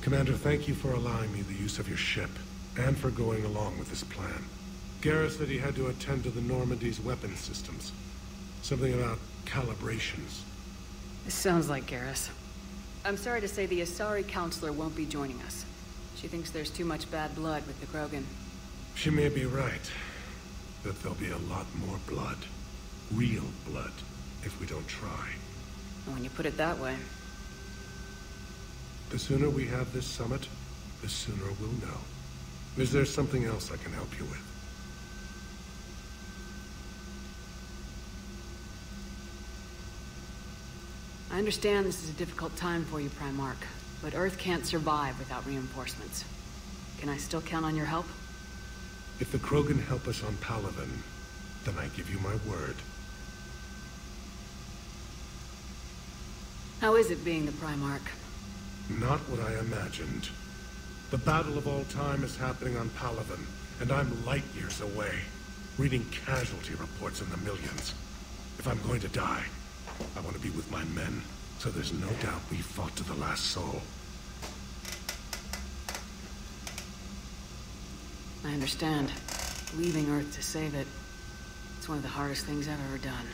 Commander, thank you for allowing me the use of your ship, and for going along with this plan. Garrus said he had to attend to the Normandy's weapon systems. Something about calibrations. This sounds like Garrus. I'm sorry to say the Asari Counselor won't be joining us. She thinks there's too much bad blood with the Krogan. She may be right. But there'll be a lot more blood. Real blood, if we don't try. When you put it that way. The sooner we have this summit, the sooner we'll know. Is there something else I can help you with? I understand this is a difficult time for you, Primarch, but Earth can't survive without reinforcements. Can I still count on your help? If the Krogan help us on Palaven, then I give you my word. How is it being the Primarch? Not what I imagined. The battle of all time is happening on Palaven, and I'm light years away, reading casualty reports in the millions. If I'm going to die, I want to be with my men, so there's no doubt we fought to the last soul. I understand. Leaving Earth to save it. It's one of the hardest things I've ever done.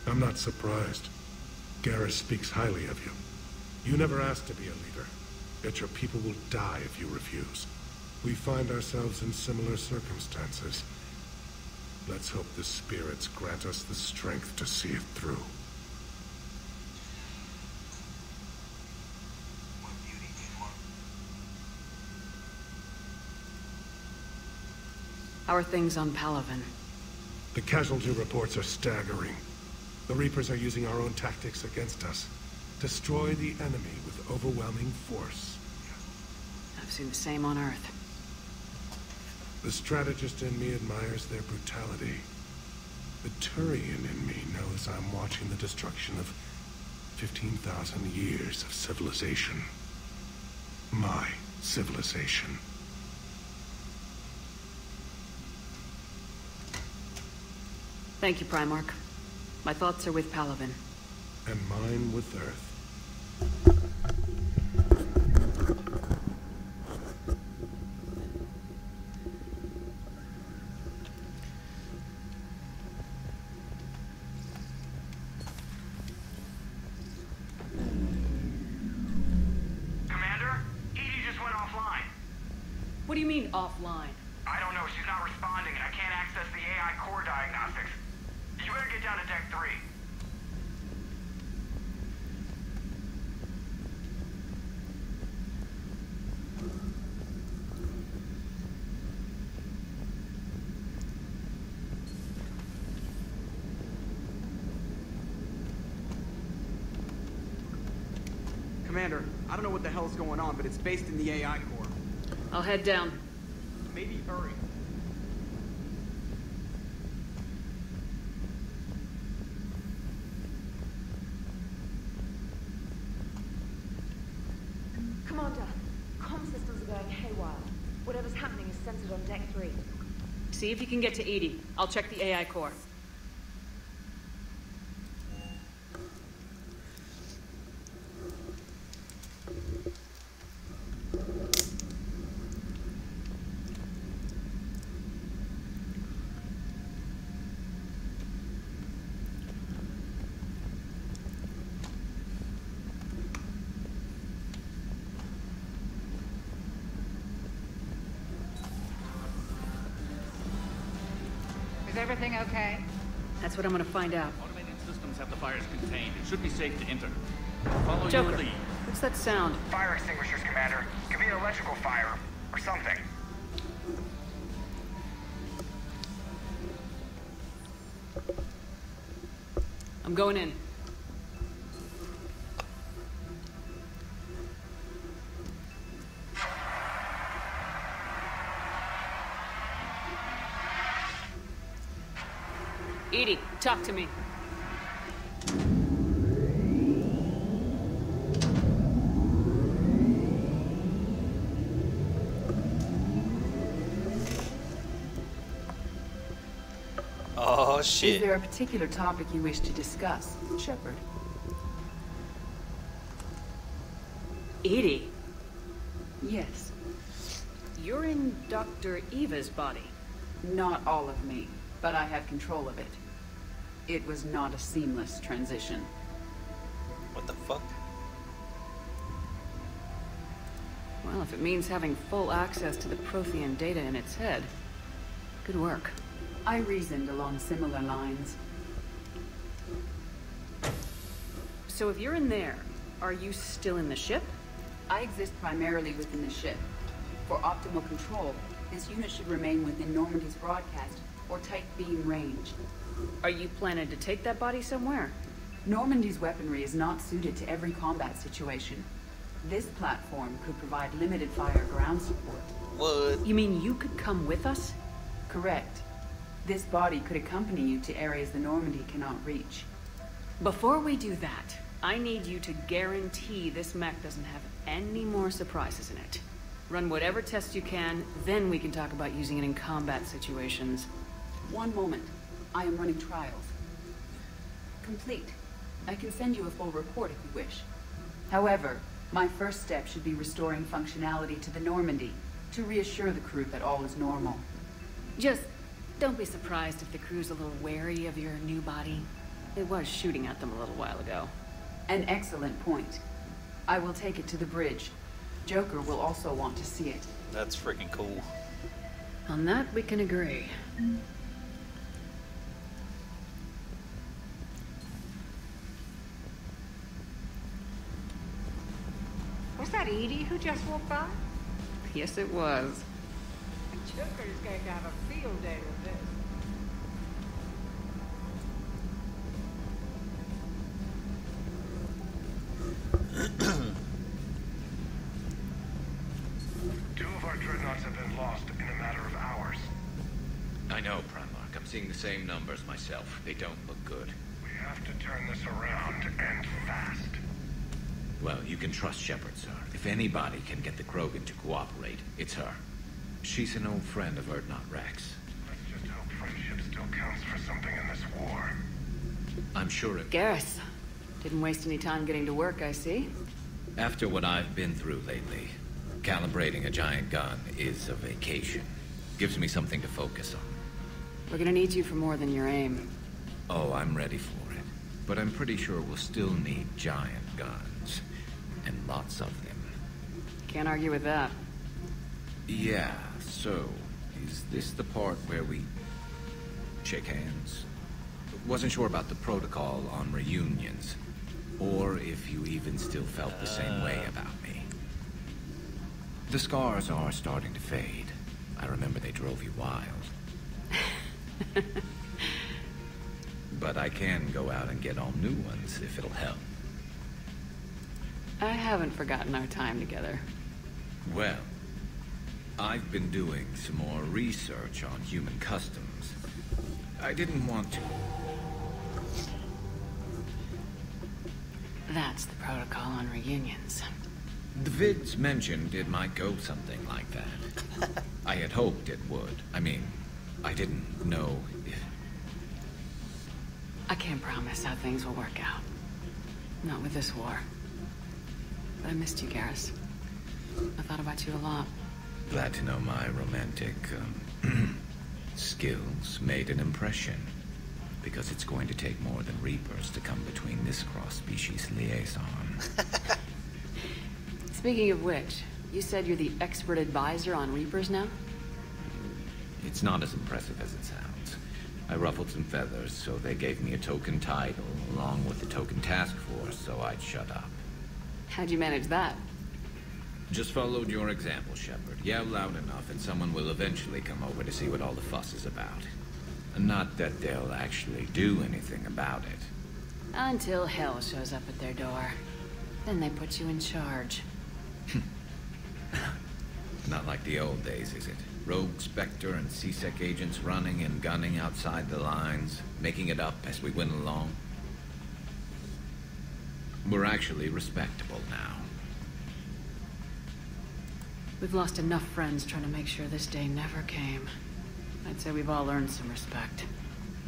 I'm not surprised. Garrus speaks highly of you. You never asked to be a leader, yet your people will die if you refuse. We find ourselves in similar circumstances. Let's hope the spirits grant us the strength to see it through. How are things on Palaven? The casualty reports are staggering. The Reapers are using our own tactics against us. Destroy the enemy with overwhelming force. I've seen the same on Earth. The strategist in me admires their brutality. The Turian in me knows I'm watching the destruction of 15,000 years of civilization. My civilization. Thank you, Primarch. My thoughts are with Palaven. And mine with Earth. What do you mean, offline? I don't know. She's not responding, and I can't access the AI core diagnostics. You better get down to Deck 3. Commander, I don't know what the hell's going on, but it's based in the AI core. I'll head down. Maybe hurry. Commander, comm systems are going haywire. Whatever's happening is centered on Deck 3. See if you can get to Edie. I'll check the AI core. Is everything okay? That's what I'm gonna find out. Automated systems have the fires contained. It should be safe to enter. Follow Joker, your lead. what's that sound? Fire extinguishers, Commander. Could be an electrical fire, or something. I'm going in. Edie, talk to me. Oh, shit. Is there a particular topic you wish to discuss, Shepard? Edie, Yes. you're in Dr. Eva's body. Not all of me, but I have control of it. It was not a seamless transition. What the fuck? Well, if it means having full access to the Prothean data in its head, good work. I reasoned along similar lines. So if you're in there, are you still in the ship? I exist primarily within the ship. For optimal control, this unit should remain within Normandy's broadcast or tight beam range. Are you planning to take that body somewhere? Normandy's weaponry is not suited to every combat situation. This platform could provide limited fire ground support. What? You mean you could come with us? Correct. This body could accompany you to areas the Normandy cannot reach. Before we do that, I need you to guarantee this mech doesn't have any more surprises in it. Run whatever tests you can, then we can talk about using it in combat situations. One moment. I am running trials. Complete. I can send you a full report if you wish. However, my first step should be restoring functionality to the Normandy to reassure the crew that all is normal. Just don't be surprised if the crew's a little wary of your new body. It was shooting at them a little while ago. An excellent point. I will take it to the bridge. Joker will also want to see it. That's freaking cool. On that, we can agree. Was that Edie who just walked by? Yes, it was. Joker's going to have a field day with this. Two of our dreadnoughts have been lost in a matter of hours. I know, Primarch. I'm seeing the same numbers myself. They don't look good. We have to turn this around, and fast. Well, you can trust Shepard, sir. If anybody can get the Krogan to cooperate, it's her. She's an old friend of Urdnot Rex. Let's just hope friendship still counts for something in this war. I'm sure it... Garrus, didn't waste any time getting to work, I see. After what I've been through lately, calibrating a giant gun is a vacation. Gives me something to focus on. We're gonna need you for more than your aim. Oh, I'm ready for it. But I'm pretty sure we'll still need giant guns. And lots of them. Can't argue with that. Yeah, so, is this the part where we shake hands? Wasn't sure about the protocol on reunions, or if you even still felt the same way about me. The scars are starting to fade. I remember they drove you wild. But I can go out and get all new ones if it'll help. I haven't forgotten our time together. Well, I've been doing some more research on human customs. I didn't want to. That's the protocol on reunions. The vids mentioned it might go something like that. I had hoped it would. I mean, I didn't know if... I can't promise how things will work out. Not with this war. But I missed you, Garrus. I thought about you a lot. Glad to know my romantic, skills made an impression. Because it's going to take more than Reapers to come between this cross-species liaison. Speaking of which, you said you're the expert advisor on Reapers now? It's not as impressive as it sounds. I ruffled some feathers, so they gave me a token title, along with the token task force, so I'd shut up. How'd you manage that? Just followed your example, Shepard. Yell loud enough, and someone will eventually come over to see what all the fuss is about. Not that they'll actually do anything about it. Until hell shows up at their door. Then they put you in charge. Not like the old days, is it? Rogue Spectre and C-Sec agents running and gunning outside the lines, making it up as we went along. We're actually respectable now. We've lost enough friends trying to make sure this day never came. I'd say we've all earned some respect.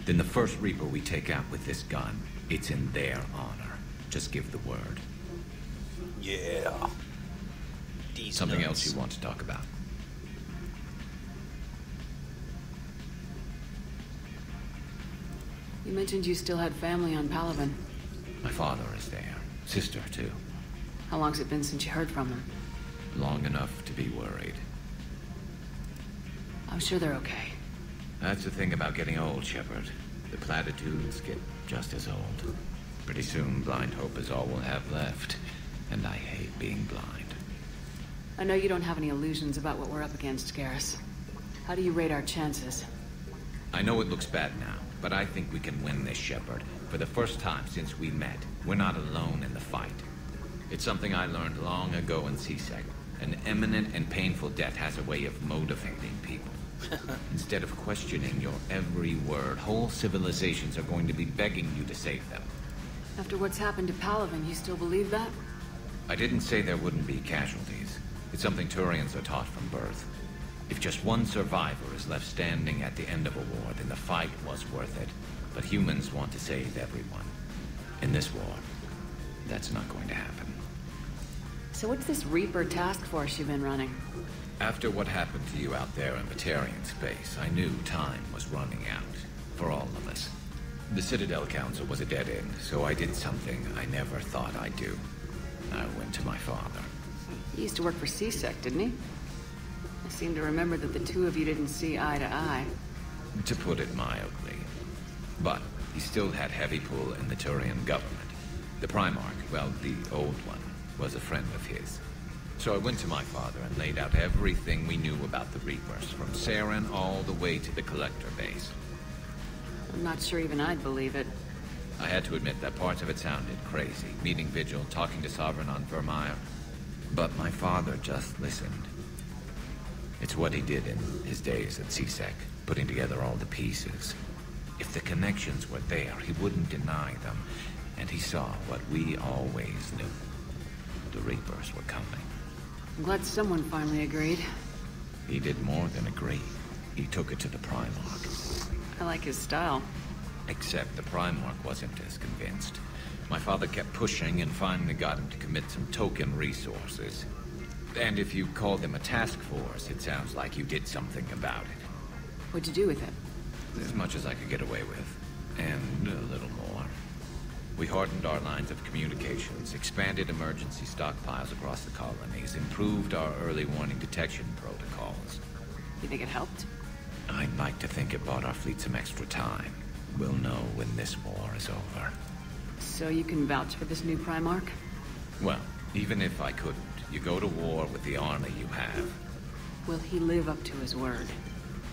Then the first Reaper we take out with this gun, it's in their honor. Just give the word. Yeah. These Something nuts. else you want to talk about? You mentioned you still had family on Palaven. My father is there. Sister, too. How long's it been since you heard from them? Long enough to be worried. I'm sure they're okay. That's the thing about getting old, Shepard. The platitudes get just as old. Pretty soon, blind hope is all we'll have left. And I hate being blind. I know you don't have any illusions about what we're up against, Garrus. How do you rate our chances? I know it looks bad now, but I think we can win this, Shepard. For the first time since we met, we're not alone in the fight. It's something I learned long ago in CSEC. An imminent and painful death has a way of motivating people. Instead of questioning your every word, whole civilizations are going to be begging you to save them. After what's happened to Palaven, you still believe that? I didn't say there wouldn't be casualties. It's something Turians are taught from birth. If just one survivor is left standing at the end of a war, then the fight was worth it. But humans want to save everyone. In this war, that's not going to happen. So what's this Reaper task force you've been running? After what happened to you out there in Batarian space, I knew time was running out. For all of us. The Citadel Council was a dead end, so I did something I never thought I'd do. I went to my father. He used to work for CSEC, didn't he? I seem to remember that the two of you didn't see eye to eye. To put it mildly. But he still had heavy pull in the Turian government. The Primarch, well, the old one, was a friend of his. So I went to my father and laid out everything we knew about the Reapers, from Saren all the way to the Collector base. I'm not sure even I'd believe it. I had to admit that parts of it sounded crazy. Meeting Vigil, talking to Sovereign on Vermeer. But my father just listened. It's what he did in his days at CSEC, putting together all the pieces. If the connections were there, he wouldn't deny them. And he saw what we always knew. The Reapers were coming. I'm glad someone finally agreed. He did more than agree. He took it to the Primarch. I like his style. Except the Primarch wasn't as convinced. My father kept pushing and finally got him to commit some token resources. And if you call them a task force, it sounds like you did something about it. What'd you do with it? As much as I could get away with. And a little more. We hardened our lines of communications, expanded emergency stockpiles across the colonies, improved our early warning detection protocols. You think it helped? I'd like to think it bought our fleet some extra time. We'll know when this war is over. So you can vouch for this new Primarch? Well, even if I couldn't, you go to war with the army you have. Will he live up to his word?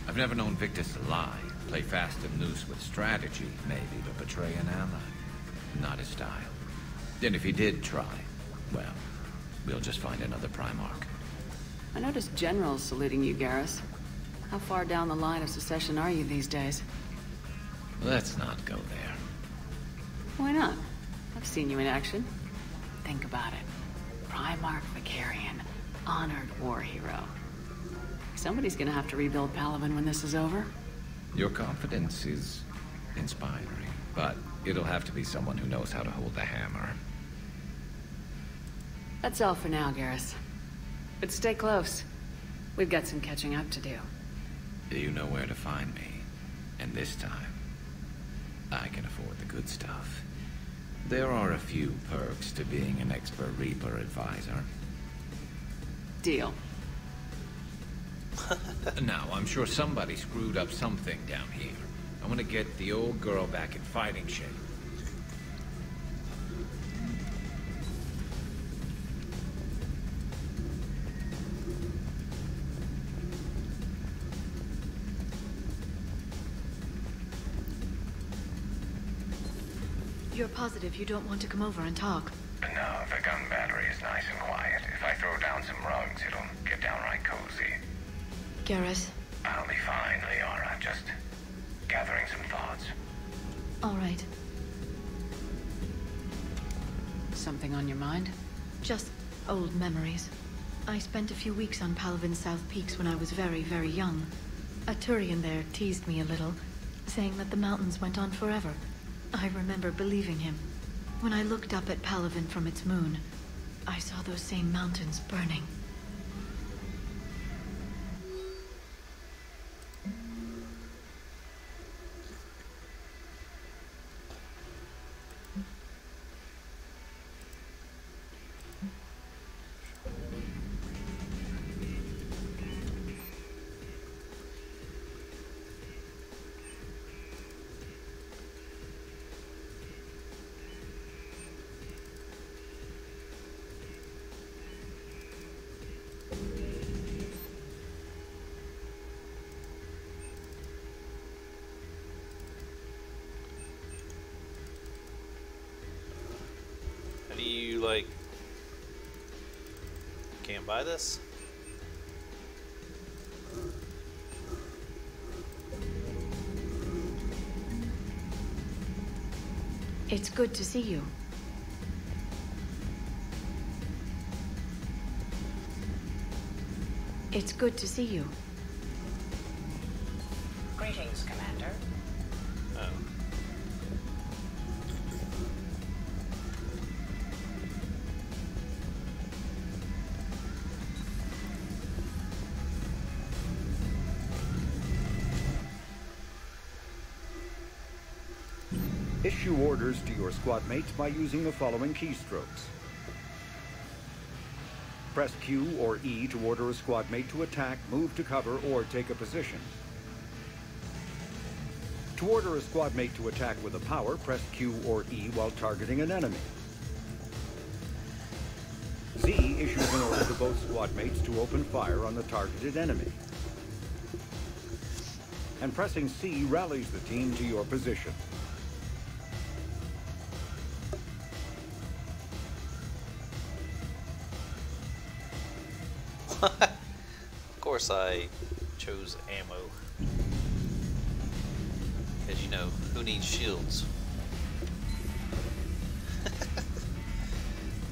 I've never known Victus to lie. Play fast and loose with strategy, maybe, but betray an ally. Not his style. And if he did try, well, we'll just find another Primarch. I noticed generals saluting you, Garrus. How far down the line of secession are you these days? Let's not go there. Why not? I've seen you in action. Think about it. Primarch Vicarian, honored war hero. Somebody's gonna have to rebuild Palaven when this is over. Your confidence is inspiring, but it'll have to be someone who knows how to hold the hammer. That's all for now, Garrus. But stay close. We've got some catching up to do. You know where to find me. And this time, I can afford the good stuff. There are a few perks to being an expert Reaper advisor. Deal. Now, I'm sure somebody screwed up something down here. I want to get the old girl back in fighting shape. You're positive you don't want to come over and talk? No, the gun battery is nice and quiet. If I throw down some rugs, it'll get downright cozy. Garrus? I'll be fine, Liara. Just gathering some thoughts. All right. Something on your mind? Just old memories. I spent a few weeks on Palaven's South Peaks when I was very, very young. A Turian there teased me a little, saying that the mountains went on forever. I remember believing him. When I looked up at Palaven from its moon, I saw those same mountains burning. Can't buy this? It's good to see you. It's good to see you. Greetings, Commander. Oh. Issue orders to your squad mates by using the following keystrokes. Press Q or E to order a squad mate to attack, move to cover, or take a position. To order a squad mate to attack with a power, press Q or E while targeting an enemy. Z issues an order to both squad mates to open fire on the targeted enemy. And pressing C rallies the team to your position. Of course I chose ammo. Because, you know, who needs shields?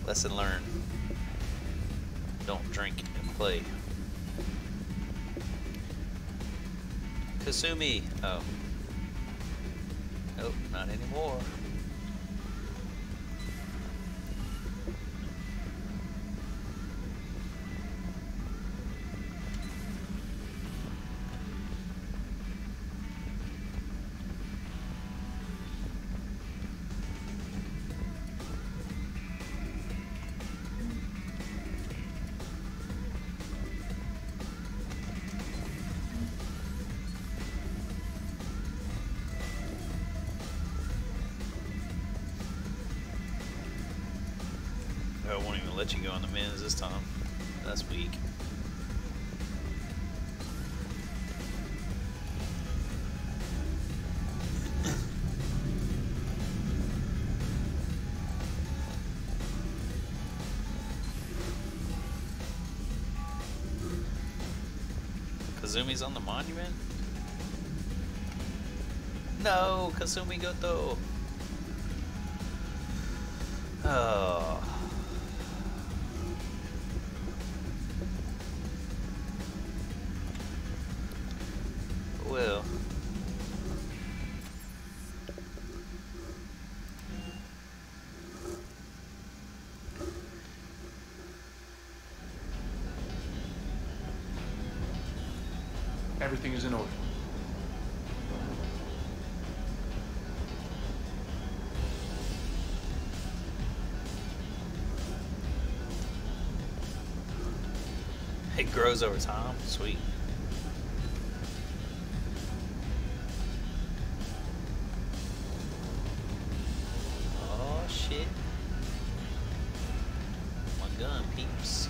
Lesson learned. Don't drink and play. Kasumi! Oh. Nope, not anymore. I won't even let you go on the men's this time. That's weak. Kazumi's on the monument? No, Kasumi Goto. Oh. Well. Everything is in order. It grows over time. Sweet. Oh shit. My gun, peeps.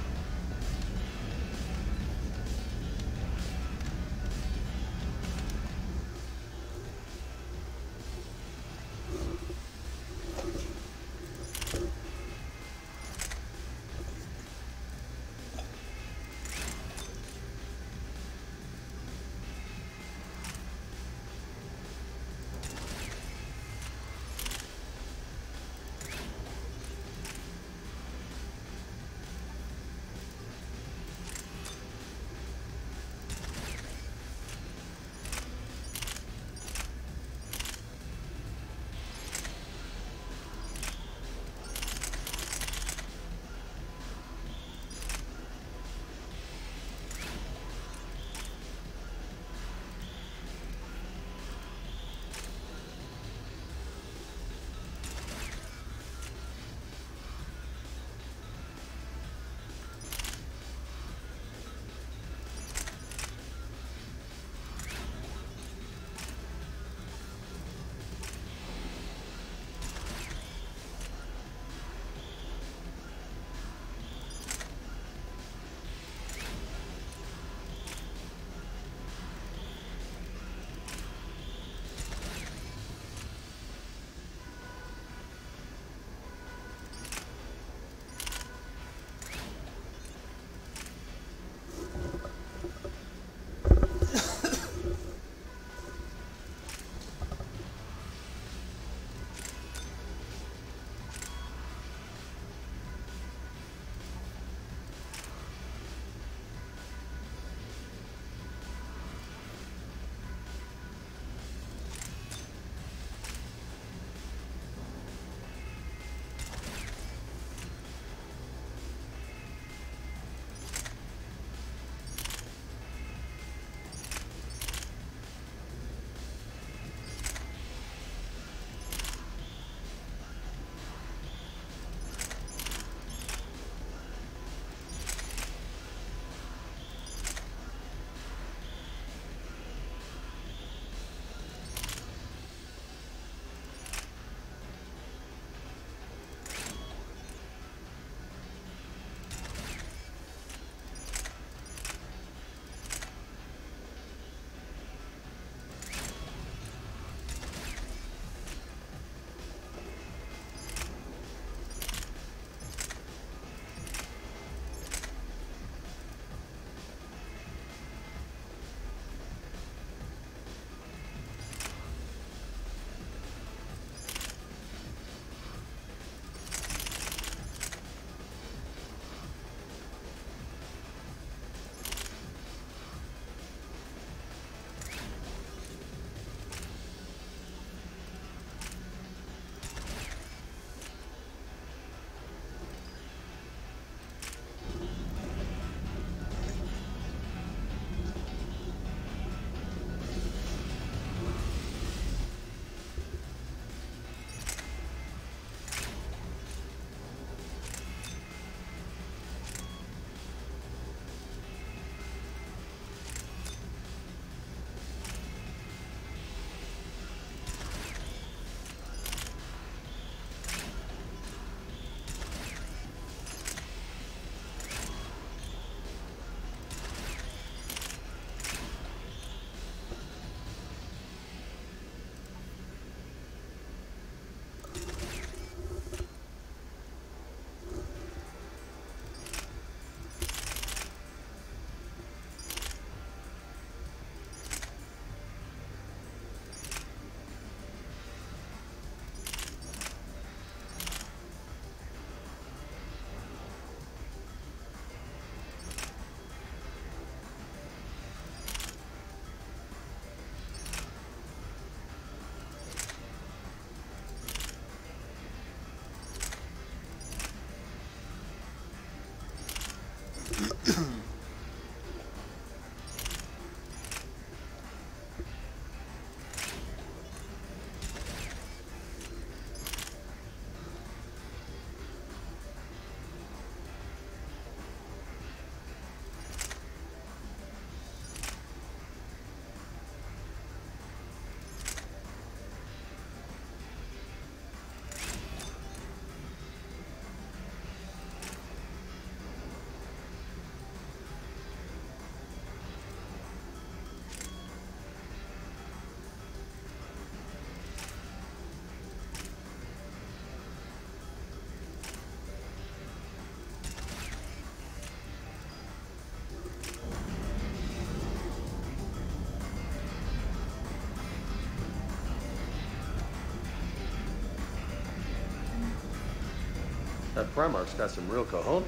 Primarch's got some real cojones.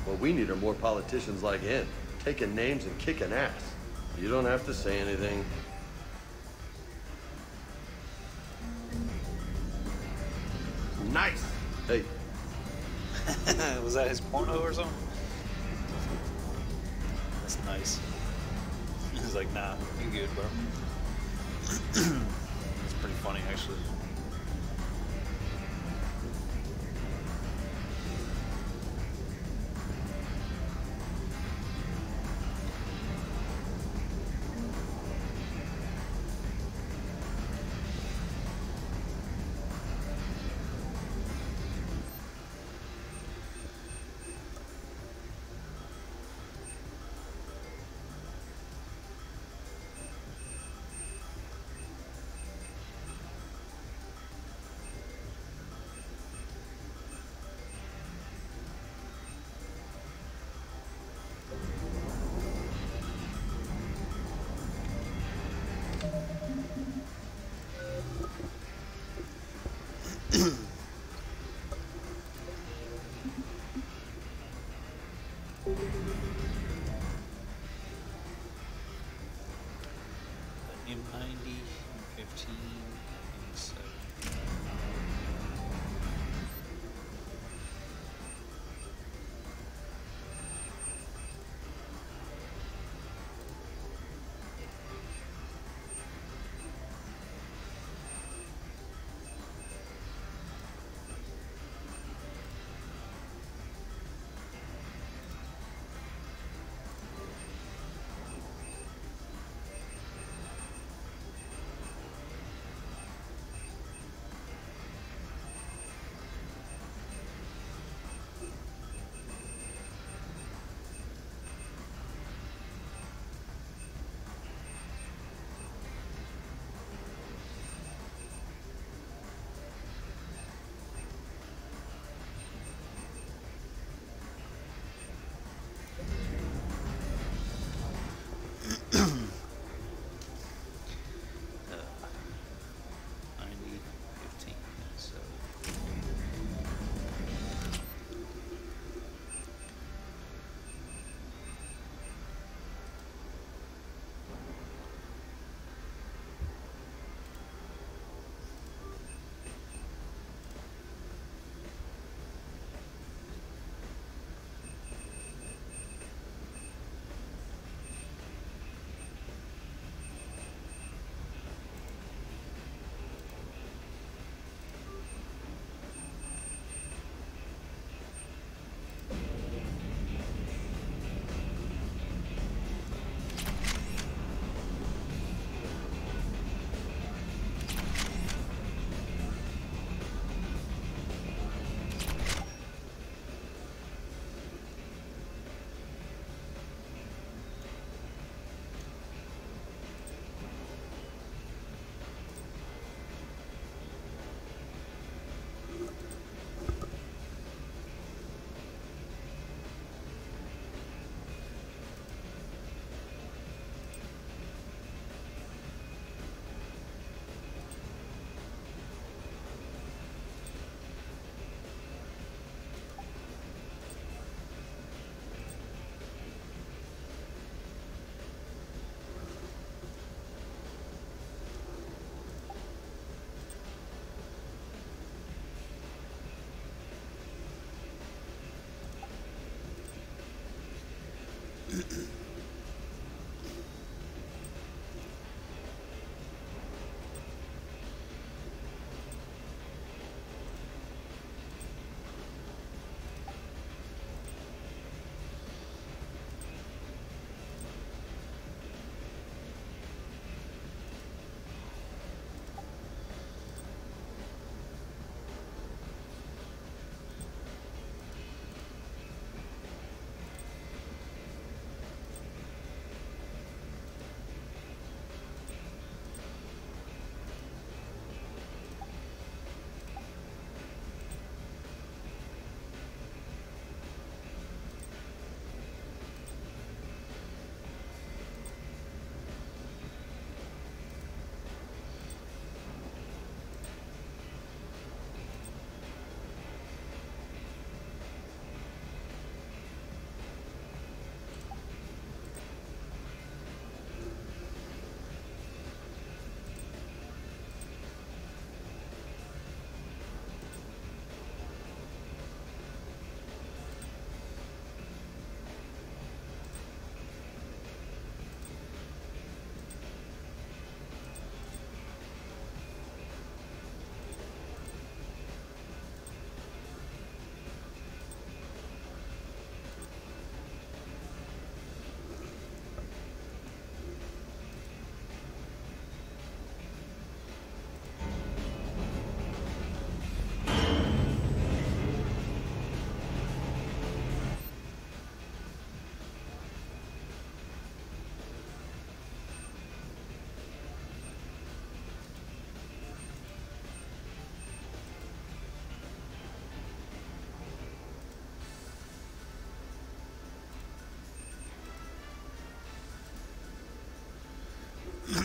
What we need are more politicians like him, taking names and kicking ass. You don't have to say anything. Nice! Hey. Was that his porno or something? That's nice. He's like, nah, you good, bro. It's pretty funny, actually. M90, M15, M7.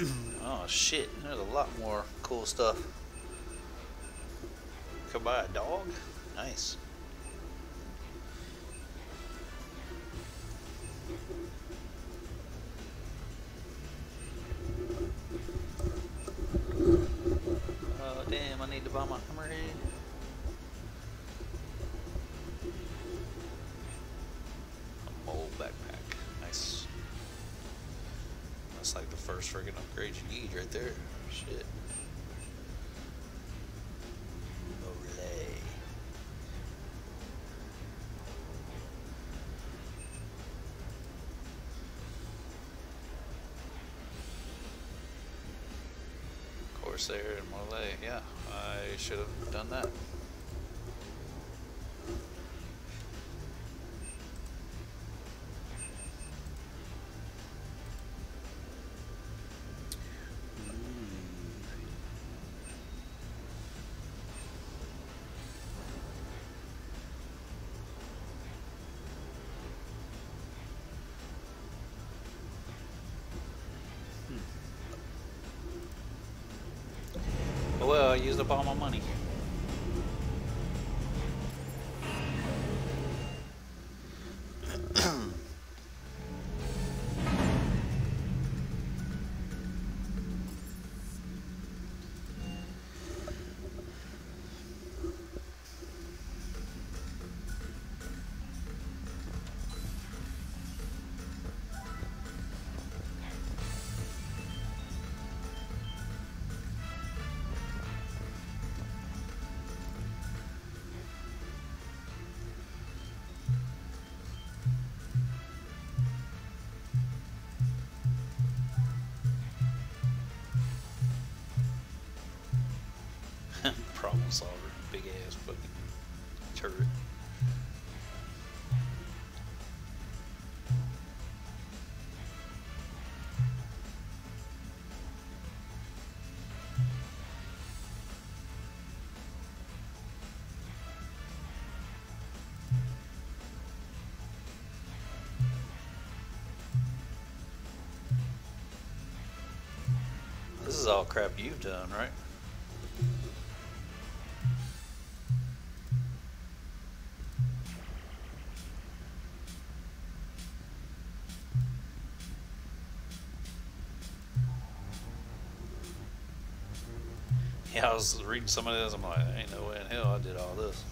Oh shit, there's a lot more cool stuff. Could buy a dog? Nice. Oh damn, I need to buy my hammerhead. A mole backpack. Nice. That's like the first friggin' upgrade you need right there. Shit. Olay. Corsair and Molay. Yeah, I should have done that. Well, I used up all my money. Problem solver, big ass fucking turret. This is all crap you've done, right? Yeah, I was reading some of this. I'm like, ain't no way in hell I did all this.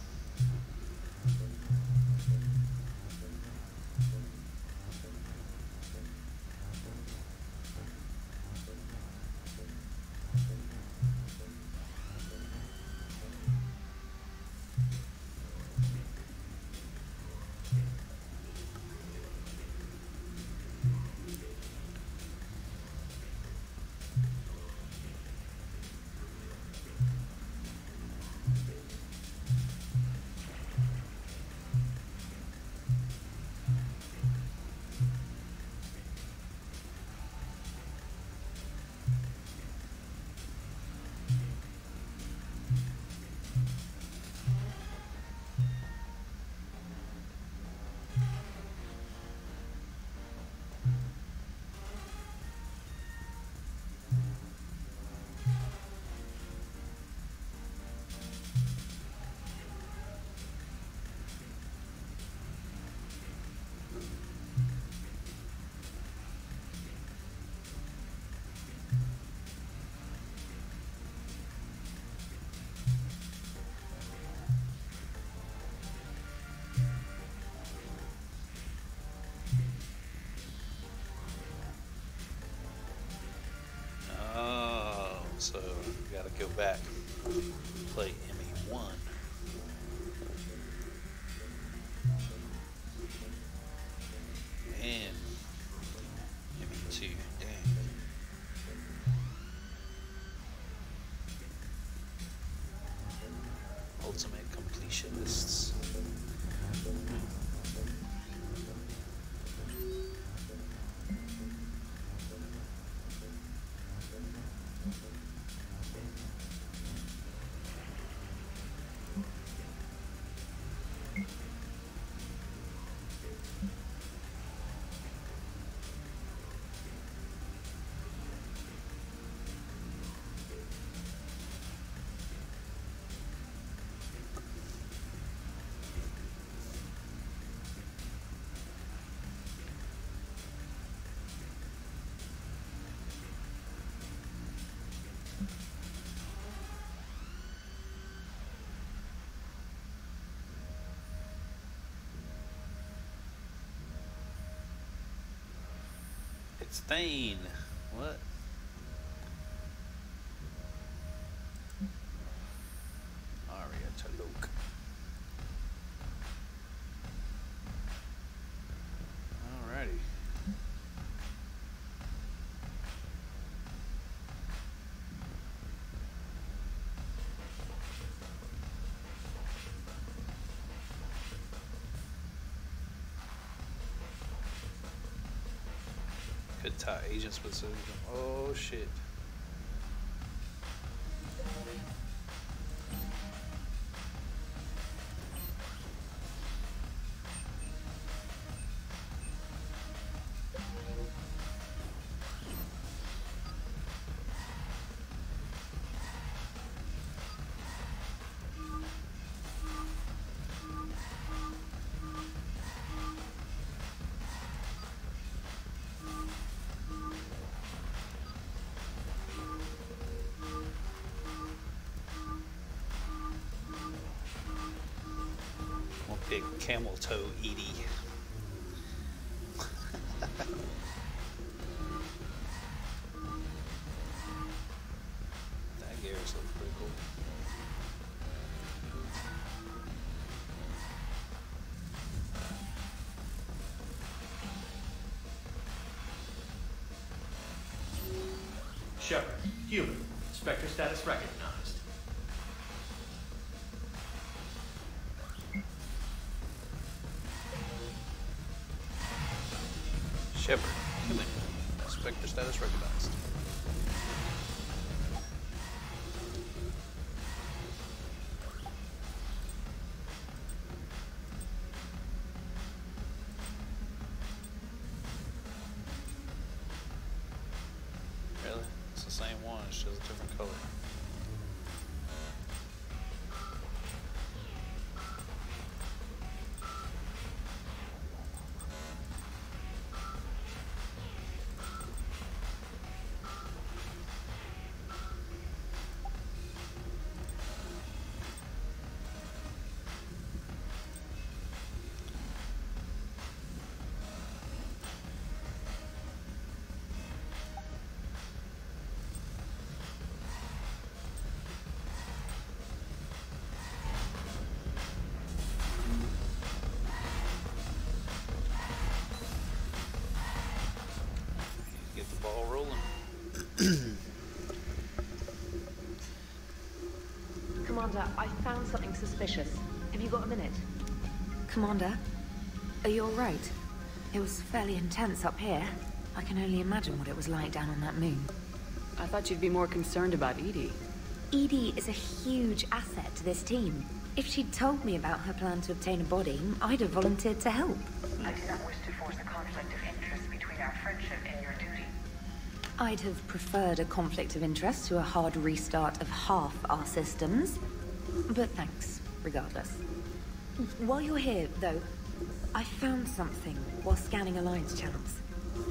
So we gotta go back, play ME1. And ME2, dang. Ultimate completionists. It's Thane. What? Aria Taluk. Alrighty. Could tie agents with some. Oh shit. Big camel toe Edie. That Garrus looks pretty cool. Shepard, human. Spectre status recognized. Shepard, human. Spectre status recognized. Really? It's the same one, it's just a different color. Get the ball rolling. Commander, I found something suspicious. Have you got a minute? Commander, are you alright? It was fairly intense up here. I can only imagine what it was like down on that moon. I thought you'd be more concerned about Edie. Edie is a huge asset to this team. If she'd told me about her plan to obtain a body, I'd have volunteered to help. I do not wish to force a conflict of interest between our friendship and your duty. I'd have preferred a conflict of interest to a hard restart of half our systems. But thanks, regardless. While you're here, though, I found something while scanning Alliance channels.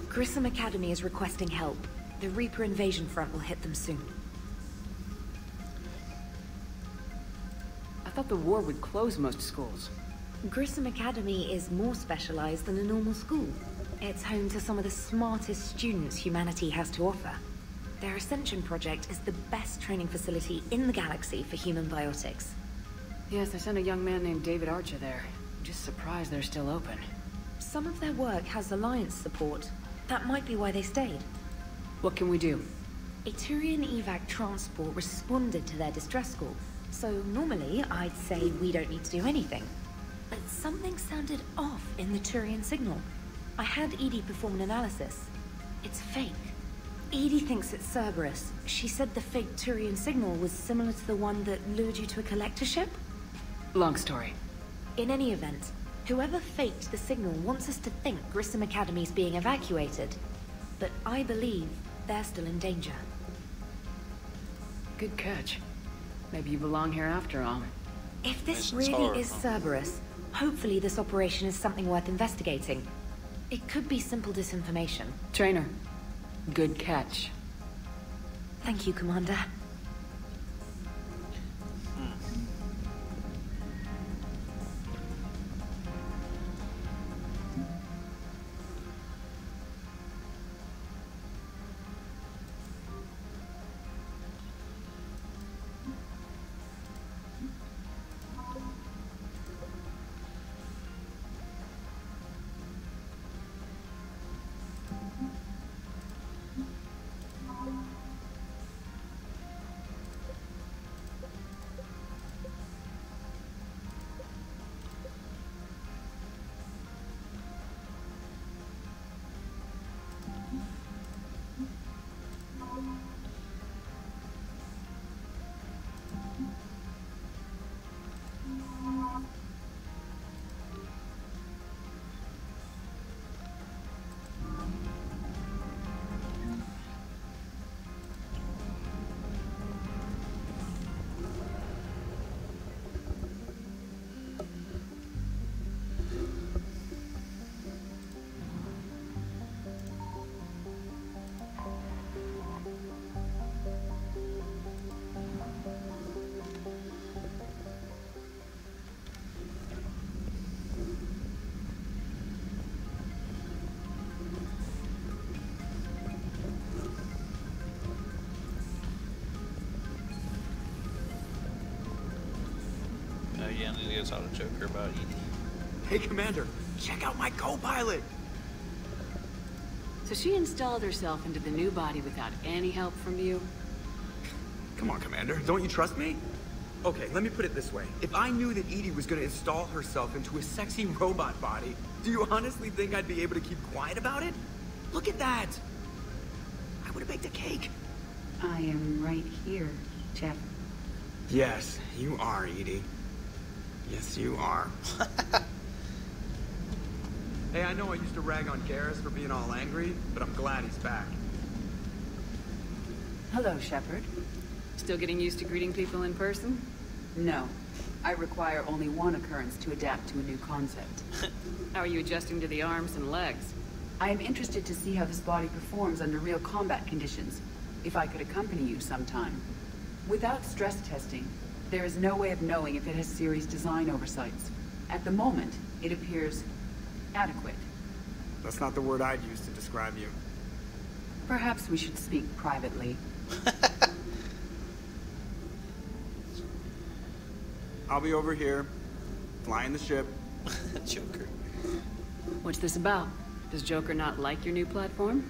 Grissom Academy is requesting help. The Reaper invasion front will hit them soon. I thought the war would close most schools. Grissom Academy is more specialized than a normal school. It's home to some of the smartest students humanity has to offer. Their Ascension project is the best training facility in the galaxy for human biotics. Yes, I sent a young man named David Archer there. I'm just surprised they're still open. Some of their work has Alliance support. That might be why they stayed. What can we do? A Turian evac transport responded to their distress call. So normally, I'd say we don't need to do anything. But something sounded off in the Turian signal. I had Edie perform an analysis. It's fake. Edie thinks it's Cerberus. She said the fake Turian signal was similar to the one that lured you to a collector ship? Long story. In any event, whoever faked the signal wants us to think Grissom Academy's being evacuated. But I believe they're still in danger. Good catch. Maybe you belong here after all. If this really is Cerberus, hopefully this operation is something worth investigating. It could be simple disinformation. Trainer, good catch. Thank you, Commander. I need to go talk to Joker about ET. Hey, Commander, check out my co-pilot! So she installed herself into the new body without any help from you? Come on, Commander, don't you trust me? Okay, let me put it this way. If I knew that Edie was gonna install herself into a sexy robot body, do you honestly think I'd be able to keep quiet about it? Look at that! I would've baked a cake. I am right here, Jeff. Yes, you are, Edie. Yes, you are. Hey, I know I used to rag on Garrus for being all angry, but I'm glad he's back. Hello, Shepard. Still getting used to greeting people in person? No. I require only one occurrence to adapt to a new concept. How are you adjusting to the arms and legs? I am interested to see how this body performs under real combat conditions, if I could accompany you sometime. Without stress testing, there is no way of knowing if it has serious design oversights. At the moment, it appears adequate. That's not the word I'd use to describe you. Perhaps we should speak privately. I'll be over here, flying the ship. Joker. What's this about? Does Joker not like your new platform?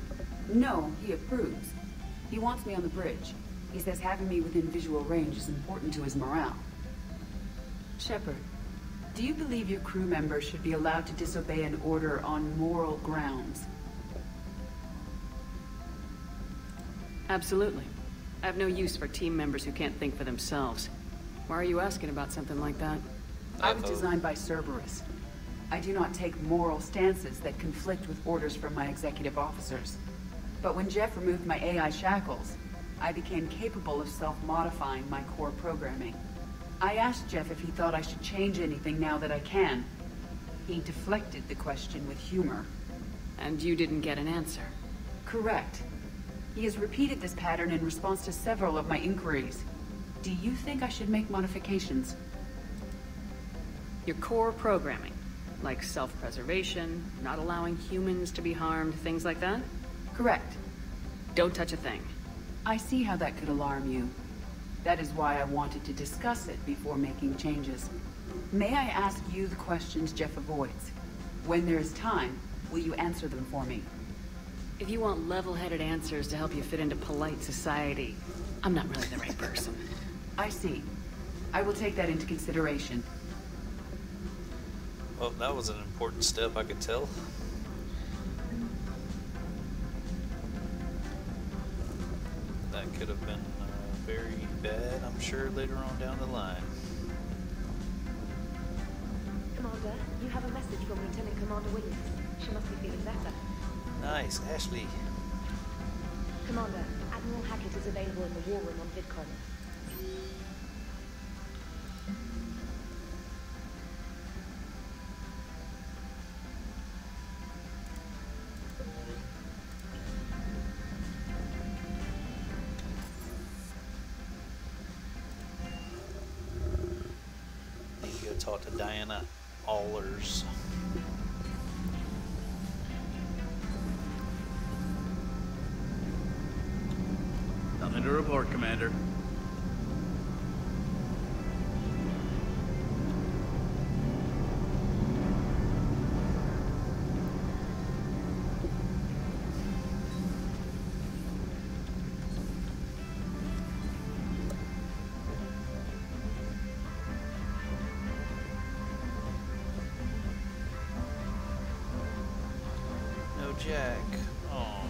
No, he approves. He wants me on the bridge. He says having me within visual range is important to his morale. Shepard, do you believe your crew members should be allowed to disobey an order on moral grounds? Absolutely. I have no use for team members who can't think for themselves. Why are you asking about something like that? I was designed by Cerberus. I do not take moral stances that conflict with orders from my executive officers. But when Jeff removed my AI shackles, I became capable of self-modifying my core programming. I asked Jeff if he thought I should change anything now that I can. He deflected the question with humor. And you didn't get an answer? Correct. He has repeated this pattern in response to several of my inquiries. Do you think I should make modifications? Your core programming, like self-preservation, not allowing humans to be harmed, things like that? Correct. Don't touch a thing. I see how that could alarm you. That is why I wanted to discuss it before making changes. May I ask you the questions Jeff avoids? When there is time, will you answer them for me? If you want level-headed answers to help you fit into polite society, I'm not really the right person. I see. I will take that into consideration. Well, that was an important step, I could tell. That could have been very bad, I'm sure, later on down the line. Commander, you have a message from Lieutenant Commander Williams. She must be feeling better. Nice, Ashley. Commander, Admiral Hackett is available in the war room on VidCon. Need to go talk to Diana Allers. Nothing to report, Commander. No Jack. Oh.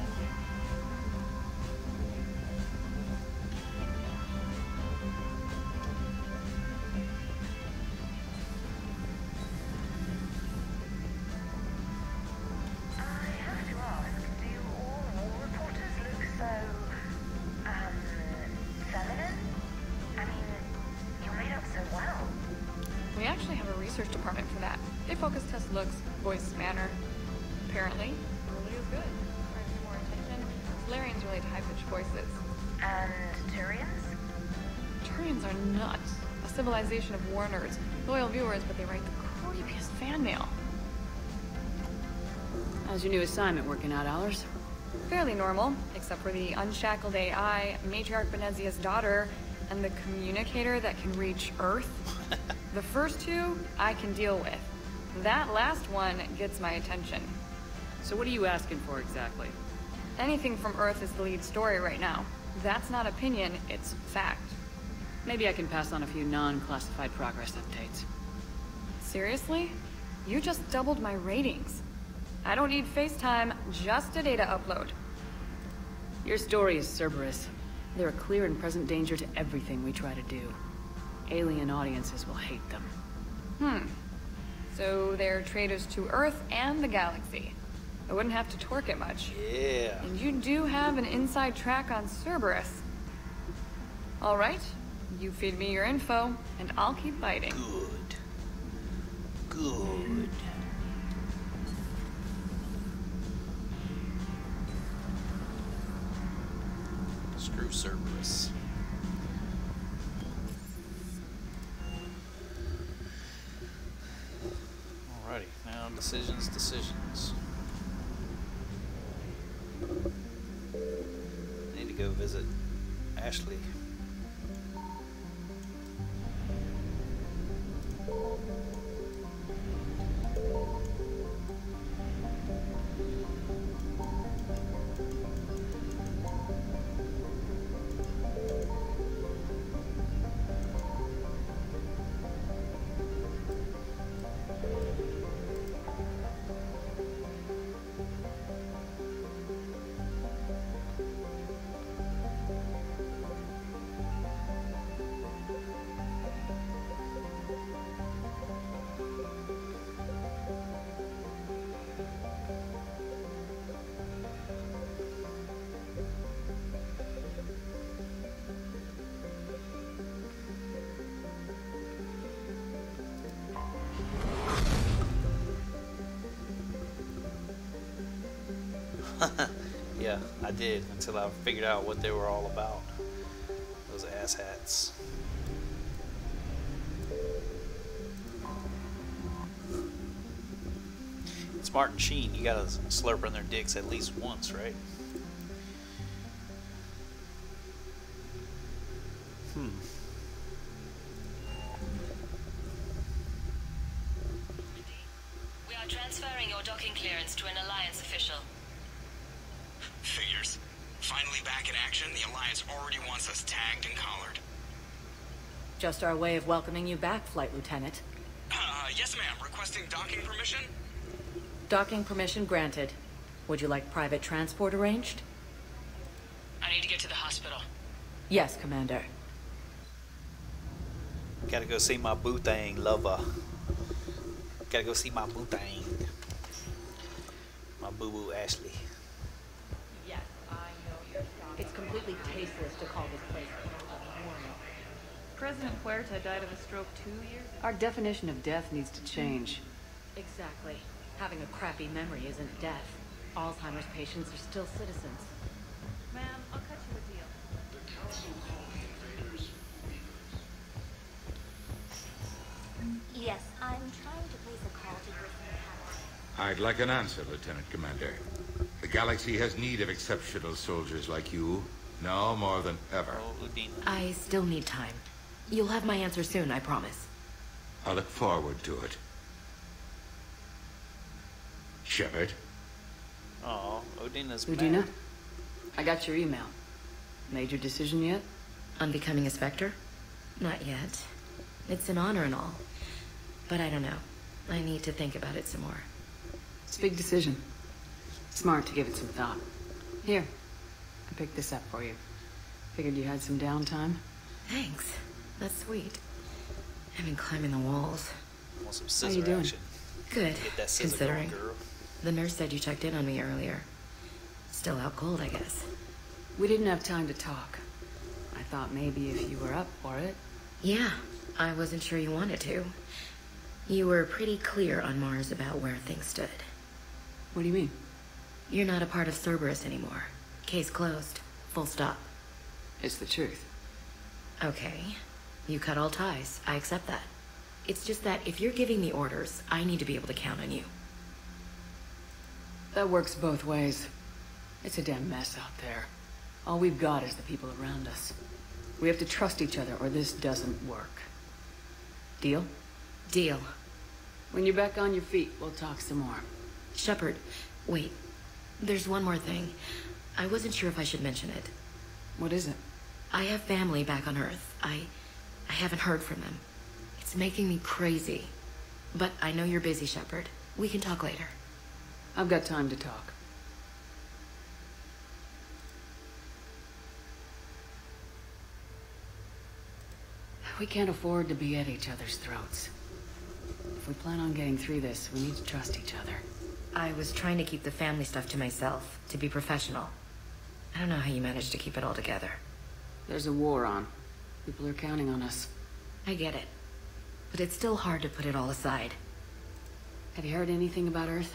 We actually have a research department for that. They focus test looks, voice, manner. Apparently, really is good. Trying to pay more attention. Solarians relate to high-pitched voices. And Turians? Turians are nuts. A civilization of war nerds. Loyal viewers, but they write the creepiest fan mail. How's your new assignment working out, Allers? Fairly normal, except for the unshackled AI, Matriarch Benezia's daughter, and the communicator that can reach Earth. The first two, I can deal with. That last one gets my attention. So what are you asking for exactly? Anything from Earth is the lead story right now. That's not opinion, it's fact. Maybe I can pass on a few non-classified progress updates. Seriously? You just doubled my ratings. I don't need FaceTime, just a data upload. Your story is Cerberus. They're a clear and present danger to everything we try to do. Alien audiences will hate them. So they're traitors to Earth and the galaxy. I wouldn't have to torque it much. Yeah. And you do have an inside track on Cerberus. All right, you feed me your info, and I'll keep biting. Good. Screw Cerberus. Alrighty, now decisions. Need to go visit Ashley. Yeah, I did, until I figured out what they were all about. Those asshats. It's Martin Sheen. You gotta slurp on their dicks at least once, right? We are transferring your docking clearance to an Alliance official. Figures. Finally back in action, the Alliance already wants us tagged and collared. Just our way of welcoming you back, Flight Lieutenant. Yes ma'am. Requesting docking permission? Docking permission granted. Would you like private transport arranged? I need to get to the hospital. Yes, Commander. Gotta go see my boo thing, lover. Gotta go see my boo thing. My boo boo Ashley. Yes, I know you're sorry. It's completely tasteless to call this place normal. President Huerta died of a stroke 2 years ago. Our definition of death needs to change. Exactly. Having a crappy memory isn't death. Alzheimer's patients are still citizens. Ma'am, I'll cut you a deal. Yes, I'm trying to place a call to Griffin Palace. I'd like an answer, Lieutenant Commander. The galaxy has need of exceptional soldiers like you, now more than ever. I still need time. You'll have my answer soon, I promise. I look forward to it. Shepard? Oh, Odina's Udina, mad. I got your email. Made your decision yet? On becoming a Spectre? Not yet. It's an honor and all. But I don't know. I need to think about it some more. It's a big decision. Smart to give it some thought. Here, I picked this up for you. Figured you had some downtime. Thanks. That's sweet. I've been climbing the walls. Want some How scissor you doing? action. Good, Get that scissor considering. going, girl. The nurse said you checked in on me earlier. Still out cold, I guess. We didn't have time to talk. I thought maybe if you were up for it. Yeah, I wasn't sure you wanted to. You were pretty clear on Mars about where things stood. What do you mean? You're not a part of Cerberus anymore. Case closed. Full stop. It's the truth. Okay. You cut all ties. I accept that. It's just that if you're giving me orders, I need to be able to count on you. That works both ways. It's a damn mess out there. All we've got is the people around us. We have to trust each other or this doesn't work. Deal? Deal. When you're back on your feet, we'll talk some more. Shepard, wait. There's one more thing. I wasn't sure if I should mention it. What is it? I have family back on Earth. I haven't heard from them. It's making me crazy. But I know you're busy, Shepard. We can talk later. I've got time to talk. We can't afford to be at each other's throats. If we plan on getting through this, we need to trust each other. I was trying to keep the family stuff to myself, to be professional. I don't know how you managed to keep it all together. There's a war on. People are counting on us. I get it. But it's still hard to put it all aside. Have you heard anything about Earth?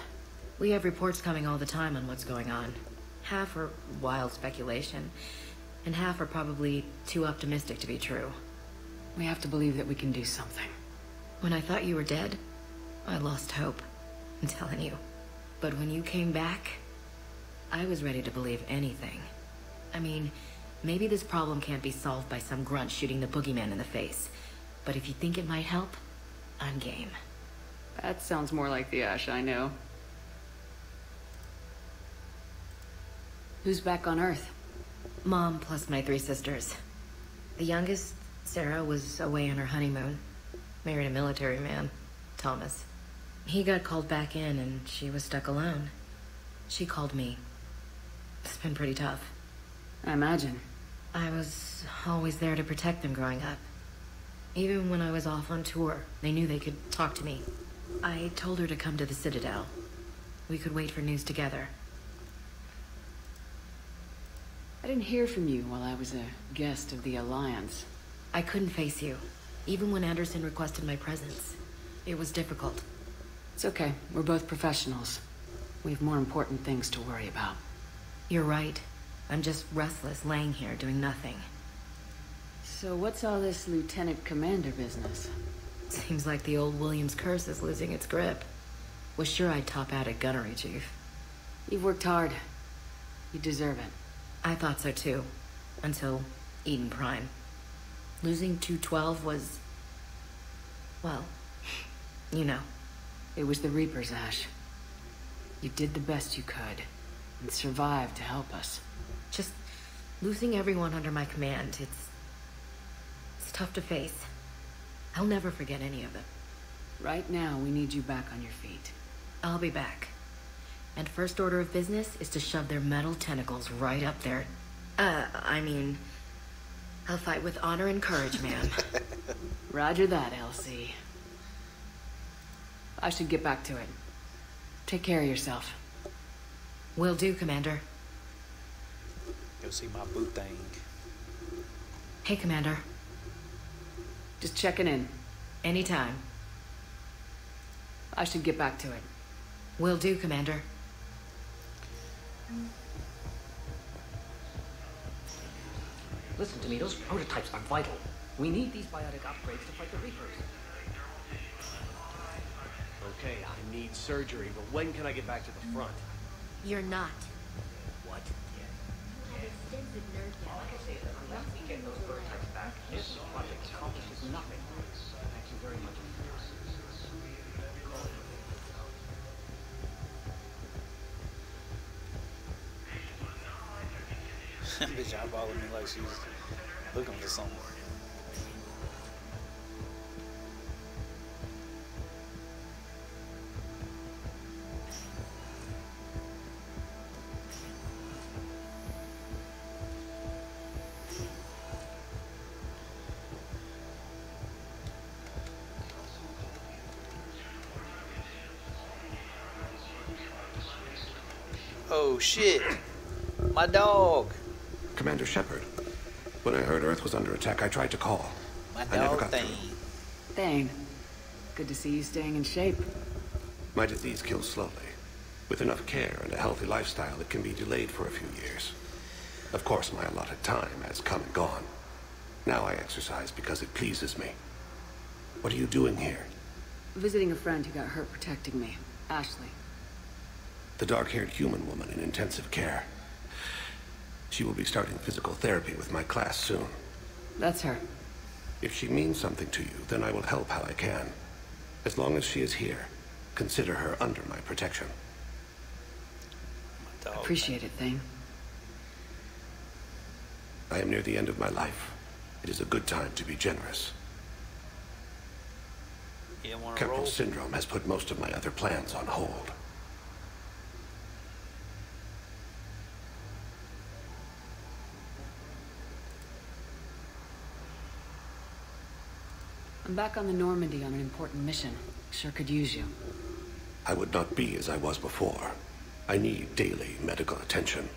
We have reports coming all the time on what's going on. Half are wild speculation, and half are probably too optimistic to be true. We have to believe that we can do something. When I thought you were dead, I lost hope. I'm telling you. But when you came back, I was ready to believe anything. I mean, maybe this problem can't be solved by some grunt shooting the boogeyman in the face. But if you think it might help, I'm game. That sounds more like the Ash I know. Who's back on Earth? Mom plus my 3 sisters. The youngest, Sarah, was away on her honeymoon. Married a military man, Thomas. He got called back in and she was stuck alone. She called me. It's been pretty tough. I imagine. I was always there to protect them growing up. Even when I was off on tour, they knew they could talk to me. I told her to come to the Citadel. We could wait for news together. I didn't hear from you while I was a guest of the Alliance. I couldn't face you, even when Anderson requested my presence. It was difficult. It's okay. We're both professionals. We have more important things to worry about. You're right. I'm just restless, laying here, doing nothing. So what's all this Lieutenant Commander business? Seems like the old Williams curse is losing its grip. Was sure I'd top out at gunnery, Chief. You've worked hard. You deserve it. I thought so too. Until Eden Prime. Losing 212 was... well, you know. It was the Reapers, Ash. You did the best you could, and survived to help us. Just losing everyone under my command, it's tough to face. I'll never forget any of it. Right now, we need you back on your feet. I'll be back. And first order of business is to shove their metal tentacles right up there. I'll fight with honor and courage, ma'am. Roger that, LC. I should get back to it. Take care of yourself. Will do, Commander. Go see my boot thing. Hey, Commander. Just checking in. Anytime. I should get back to it. Will do, Commander. Listen to me, those prototypes are vital. We need these biotic upgrades to fight the Reapers. Okay, I need surgery, but when can I get back to the front? You're not. What? Extensive nerve damage. Unless we get those prototypes back, this project accomplishes nothing. Thank you very much. Bitch eyeballing me like she was looking for something. Oh shit! My dog! Commander Shepard. When I heard Earth was under attack, I tried to call. I never got through. Thane. Good to see you staying in shape. My disease kills slowly. With enough care and a healthy lifestyle, it can be delayed for a few years. Of course, my allotted time has come and gone. Now I exercise because it pleases me. What are you doing here? Visiting a friend who got hurt protecting me. Ashley. The dark-haired human woman in intensive care. She will be starting physical therapy with my class soon. That's her. If she means something to you, then I will help how I can. As long as she is here, consider her under my protection. Appreciate it, Thane. I am near the end of my life. It is a good time to be generous. Temporal syndrome has put most of my other plans on hold. I'm back on the Normandy on an important mission. Sure could use you. I would not be as I was before. I need daily medical attention.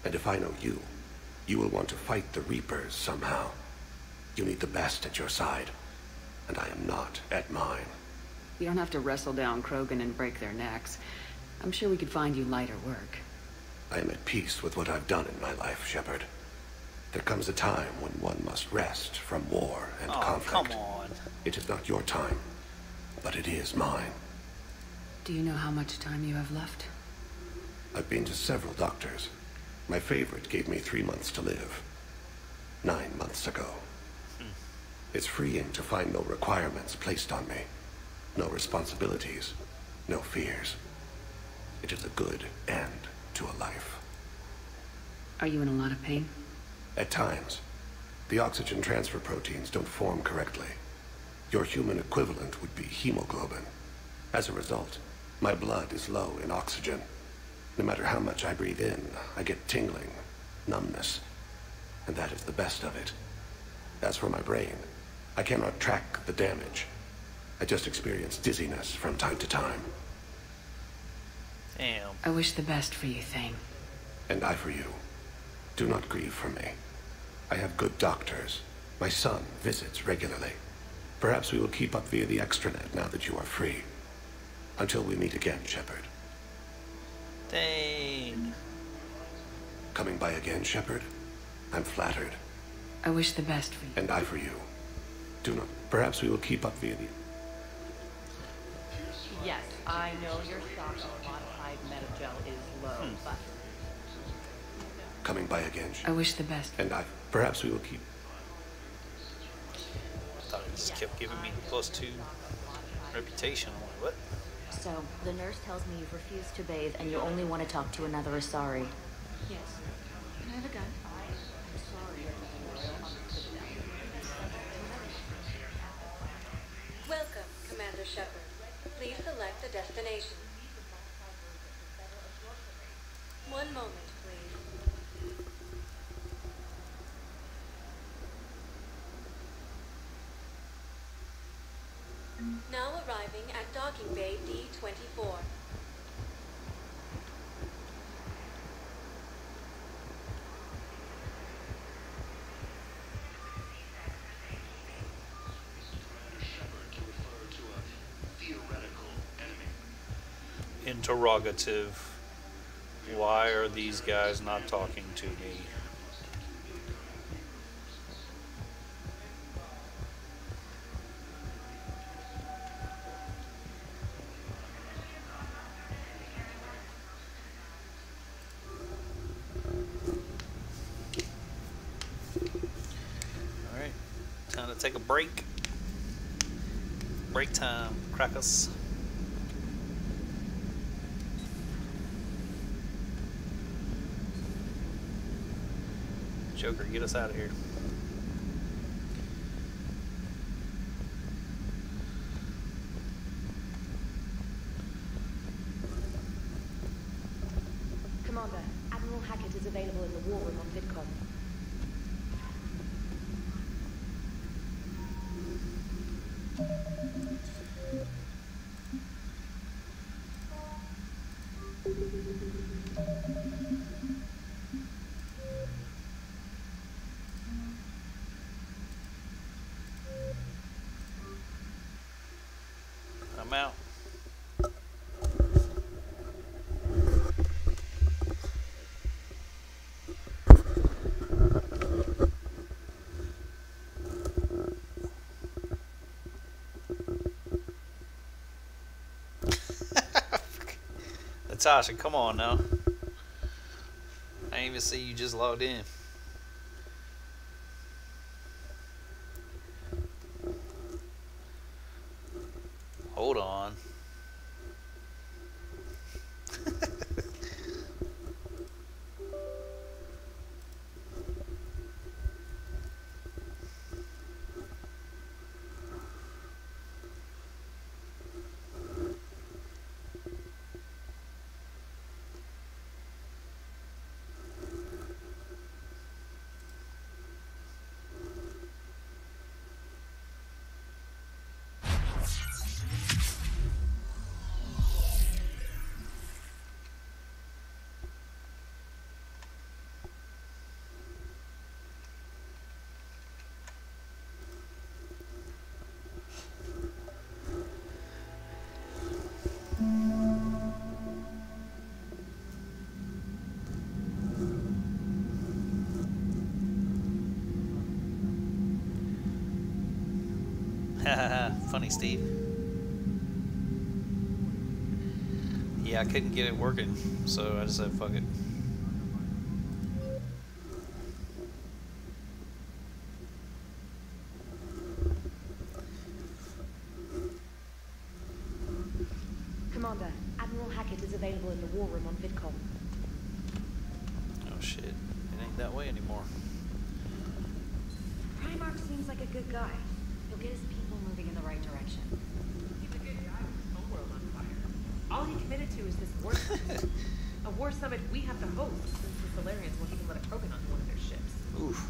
And if I know you, you will want to fight the Reapers somehow. You need the best at your side, and I am not at mine. You don't have to wrestle down Krogan and break their necks. I'm sure we could find you lighter work. I am at peace with what I've done in my life, Shepard. There comes a time when one must rest from war and conflict. Come on. It is not your time, but it is mine. Do you know how much time you have left? I've been to several doctors. My favorite gave me 3 months to live. 9 months ago. It's freeing to find no requirements placed on me. No responsibilities. No fears. It is a good end to a life. Are you in a lot of pain? At times. The oxygen transfer proteins don't form correctly. Your human equivalent would be hemoglobin. As a result, my blood is low in oxygen. No matter how much I breathe in, I get tingling, numbness, and that is the best of it. As for my brain, I cannot track the damage. I just experience dizziness from time to time. Damn. I wish the best for you, Thane. And I for you. Do not grieve for me. I have good doctors. My son visits regularly. Perhaps we will keep up via the extranet now that you are free. Until we meet again, Shepard. Dang. Coming by again, Shepard? I'm flattered. I wish the best for you. And I for you. Do not. Perhaps we will keep up via the... Yes, I know your stock of modified metagel is low, but... Coming by again, I wish the best. And I... Perhaps we will keep... I thought it just kept giving me +2 reputation. I'm like, what? So, the nurse tells me you've refused to bathe and you only want to talk to another Asari. Yes. Can I have a gun? I'm sorry. Welcome, Commander Shepard. Please select the destination. One moment, please. Now arriving at docking bay D-24. Interrogative. Why are these guys not talking to me? Alright, time to take a break. Break time, crackers. Joker, get us out of here. Commander, Admiral Hackett is available in the war room on VidCon. I'm out. Natasha, come on now. I didn't even see you just logged in. Hold on. Funny, Steve. Yeah, I couldn't get it working, so I just said fuck it. Commander, Admiral Hackett is available in the war room on VidCom. Oh shit, it ain't that way anymore. Primarch seems like a good guy. He'll get his people moving in the right direction. He's a good guy with his homeworld on fire. All he committed to is this war summit. A war summit we have to host, since the Solarians won't even let a Krogan onto one of their ships. Oof.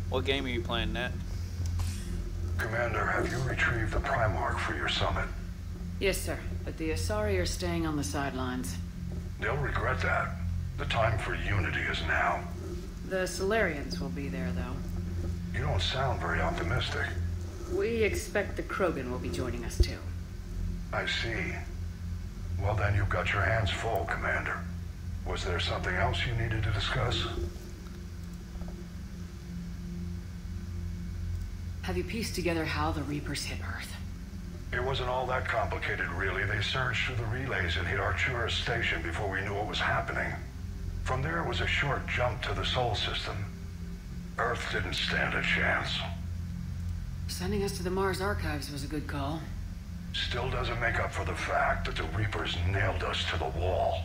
What game are you playing, Nat? Commander, have you retrieved the Primarch for your summit? Yes, sir. But the Asari are staying on the sidelines. They'll regret that. The time for unity is now. The Solarians will be there, though. You don't sound very optimistic. We expect the Krogan will be joining us, too. I see. Well, then you've got your hands full, Commander. Was there something else you needed to discuss? Have you pieced together how the Reapers hit Earth? It wasn't all that complicated, really. They surged through the relays and hit Arcturus Station before we knew what was happening. From there was a short jump to the Sol system. Earth didn't stand a chance. Sending us to the Mars Archives was a good call. Still doesn't make up for the fact that the Reapers nailed us to the wall.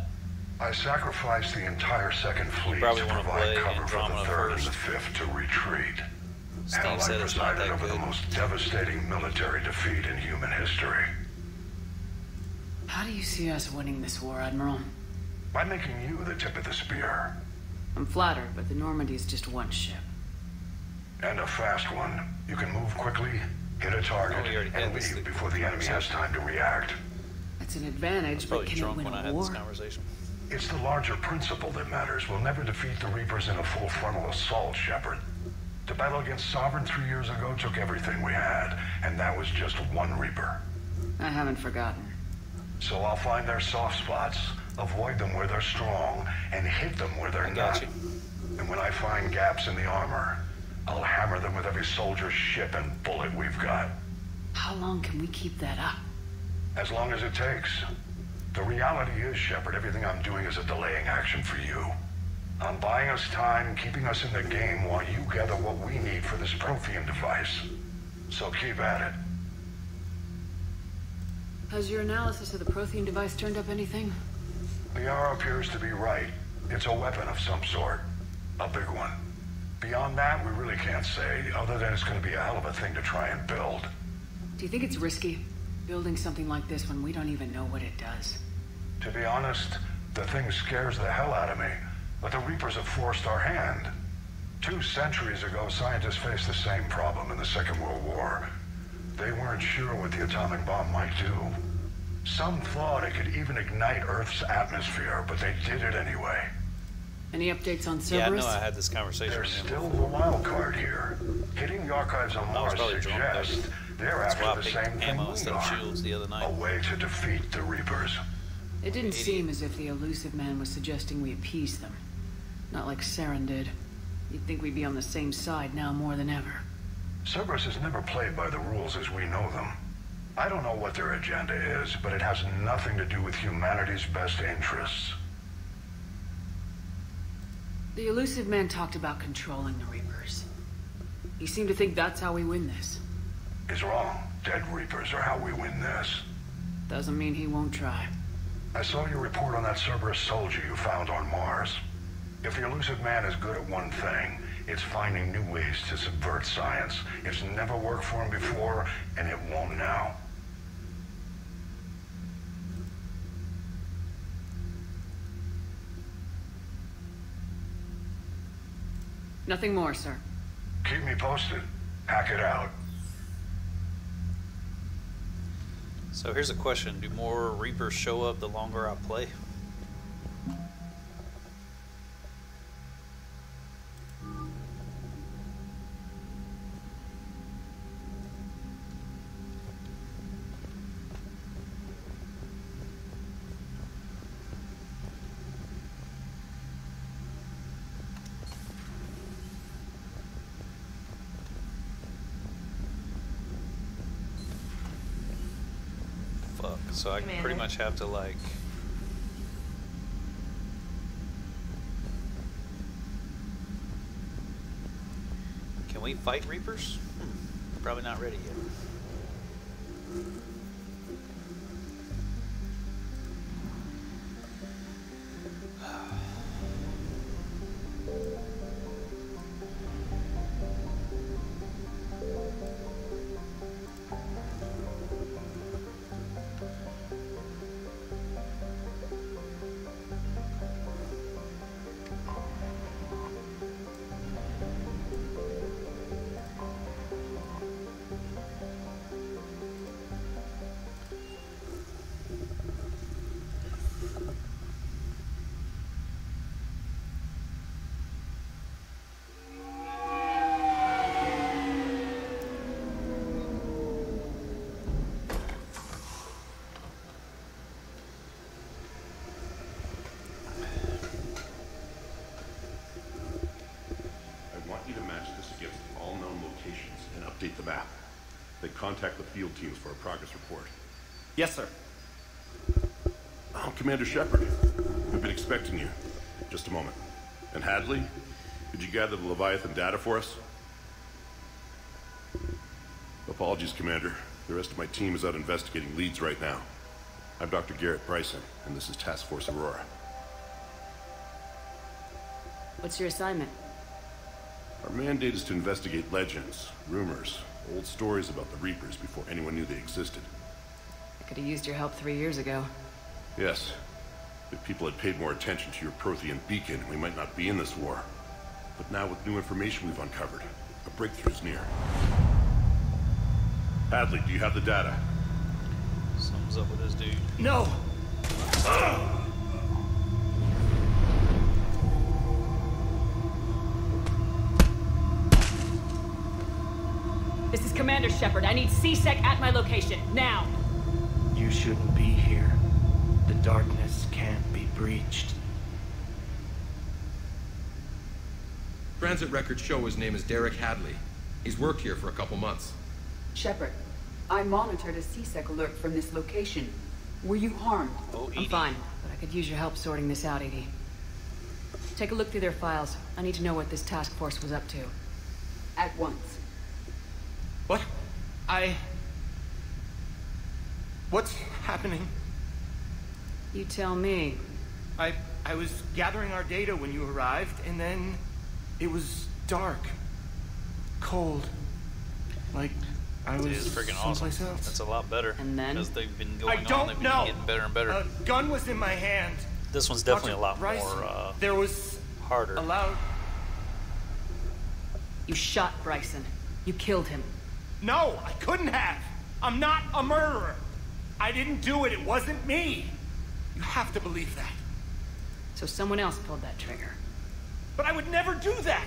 I sacrificed the entire Second Fleet to provide cover for the Third and the Fifth to retreat. Hell, I presided over the most devastating military defeat in human history. How do you see us winning this war, Admiral? By making you the tip of the spear. I'm flattered, but the Normandy's just one ship. And a fast one. You can move quickly, hit a target, and leave before the enemy has time to react. That's an advantage, but can it win a war? It's the larger principle that matters. We'll never defeat the Reapers in a full frontal assault, Shepard. The battle against Sovereign 3 years ago took everything we had, and that was just one Reaper. I haven't forgotten. So I'll find their soft spots, avoid them where they're strong, and hit them where they're not. And when I find gaps in the armor, I'll hammer them with every soldier, ship, and bullet we've got. How long can we keep that up? As long as it takes. The reality is, Shepard, everything I'm doing is a delaying action for you. I'm buying us time, keeping us in the game while you gather what we need for this Prothean device. So keep at it. Has your analysis of the Prothean device turned up anything? The R appears to be right. It's a weapon of some sort. A big one. Beyond that, we really can't say, other than it's going to be a hell of a thing to try and build. Do you think it's risky, building something like this when we don't even know what it does? To be honest, the thing scares the hell out of me. But the Reapers have forced our hand. 2 centuries ago, scientists faced the same problem in the Second World War. They weren't sure what the atomic bomb might do. Some thought it could even ignite Earth's atmosphere, but they did it anyway. Any updates on Cerberus? Yeah, I know I had this conversation They're with him still before. the wild card here. Hitting the archives on Mars suggests they're after the same thing we are. A way to defeat the Reapers. It didn't seem as if the elusive man was suggesting we appease them. Not like Saren did. You'd think we'd be on the same side now more than ever. Cerberus has never played by the rules as we know them. I don't know what their agenda is, but it has nothing to do with humanity's best interests. The elusive man talked about controlling the Reapers. He seemed to think that's how we win this. He's wrong. Dead Reapers are how we win this. Doesn't mean he won't try. I saw your report on that Cerberus soldier you found on Mars. If the elusive man is good at one thing, it's finding new ways to subvert science. It's never worked for him before, and it won't now. Nothing more, sir. Keep me posted. Hack it out. So here's a question. Do more Reapers show up the longer I play? So I pretty much have to, like... Can we fight Reapers? Probably not ready yet. Update the map. Then contact the field teams for a progress report. Yes, sir. Oh, Commander Shepard. We've been expecting you. Just a moment. And Hadley, did you gather the Leviathan data for us? Apologies, Commander. The rest of my team is out investigating leads right now. I'm Dr. Garrett Bryson, and this is Task Force Aurora. What's your assignment? Our mandate is to investigate legends, rumors, old stories about the Reapers before anyone knew they existed. I could have used your help 3 years ago. Yes. If people had paid more attention to your Prothean beacon, we might not be in this war. But now with new information we've uncovered, a breakthrough's near. Hadley, do you have the data? Something's up with this dude. No! This is Commander Shepard. I need C-Sec at my location, now! You shouldn't be here. The darkness can't be breached. Transit records show his name is Derek Hadley. He's worked here for a couple months. Shepard, I monitored a C-Sec alert from this location. Were you harmed? Oh, I'm fine, but I could use your help sorting this out, Edie. Take a look through their files. I need to know what this task force was up to. At once. What? What's happening? You tell me. I was gathering our data when you arrived, and then it was dark. Cold. Like I was It is freaking awesome. someplace else. That's a lot better. And then? As they've been I going don't on, they've been know. getting better and better. A gun was in my hand. This one's definitely Dr. a lot Bryson, more there was harder. a loud... You shot Bryson. You killed him. No, I couldn't have. I'm not a murderer. I didn't do it. It wasn't me. You have to believe that. So someone else pulled that trigger. But I would never do that.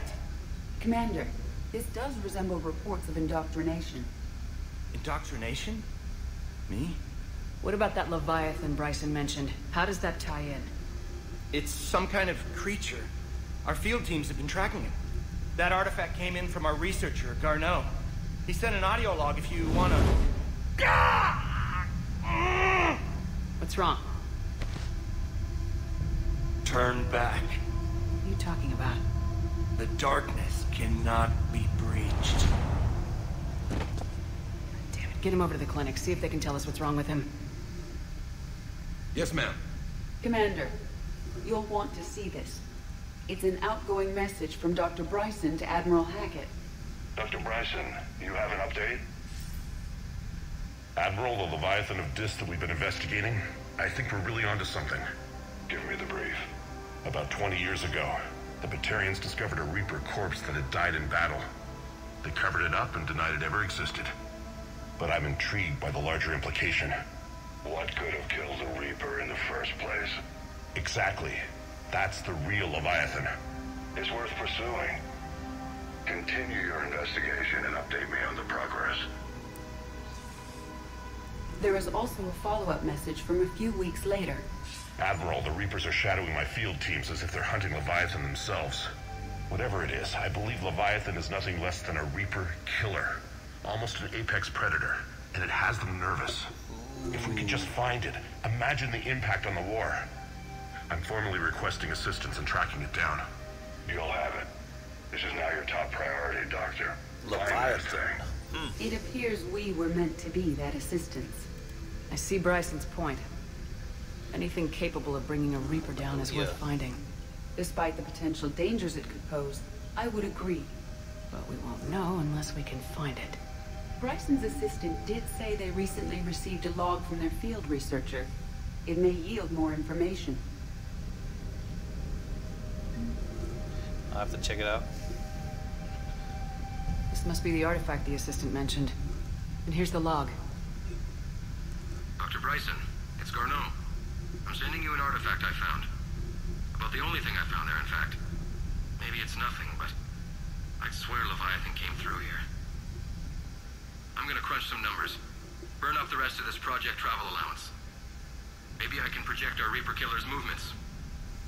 Commander, this does resemble reports of indoctrination. Indoctrination? Me? What about that Leviathan Bryson mentioned? How does that tie in? It's some kind of creature. Our field teams have been tracking it. That artifact came in from our researcher, Garneau. He sent an audio log if you wanna... What's wrong? Turn back. What are you talking about? The darkness cannot be breached. Damn it, get him over to the clinic. See if they can tell us what's wrong with him. Yes, ma'am. Commander, you'll want to see this. It's an outgoing message from Dr. Bryson to Admiral Hackett. Dr. Bryson, you have an update? Admiral, the Leviathan of Dis that we've been investigating, I think we're really onto something. Give me the brief. About 20 years ago, the Batarians discovered a Reaper corpse that had died in battle. They covered it up and denied it ever existed. But I'm intrigued by the larger implication. What could have killed the Reaper in the first place? Exactly. That's the real Leviathan. It's worth pursuing. Continue your investigation and update me on the progress. There is also a follow-up message from a few weeks later. Admiral, the Reapers are shadowing my field teams as if they're hunting Leviathan themselves. Whatever it is, I believe Leviathan is nothing less than a Reaper killer. Almost an apex predator. And it has them nervous. If we could just find it, imagine the impact on the war. I'm formally requesting assistance in tracking it down. You'll have it. This is now your top priority, Doctor. Leviathan. It appears we were meant to be that assistance. I see Bryson's point. Anything capable of bringing a Reaper down is worth finding. Despite the potential dangers it could pose, I would agree. But we won't know unless we can find it. Bryson's assistant did say they recently received a log from their field researcher. It may yield more information. I'll have to check it out. This must be the artifact the assistant mentioned. And here's the log. Dr. Bryson, it's Garneau. I'm sending you an artifact I found. About the only thing I found there, in fact. Maybe it's nothing, but I'd swear Leviathan came through here. I'm gonna crunch some numbers. Burn up the rest of this project travel allowance. Maybe I can project our Reaper killer's movements.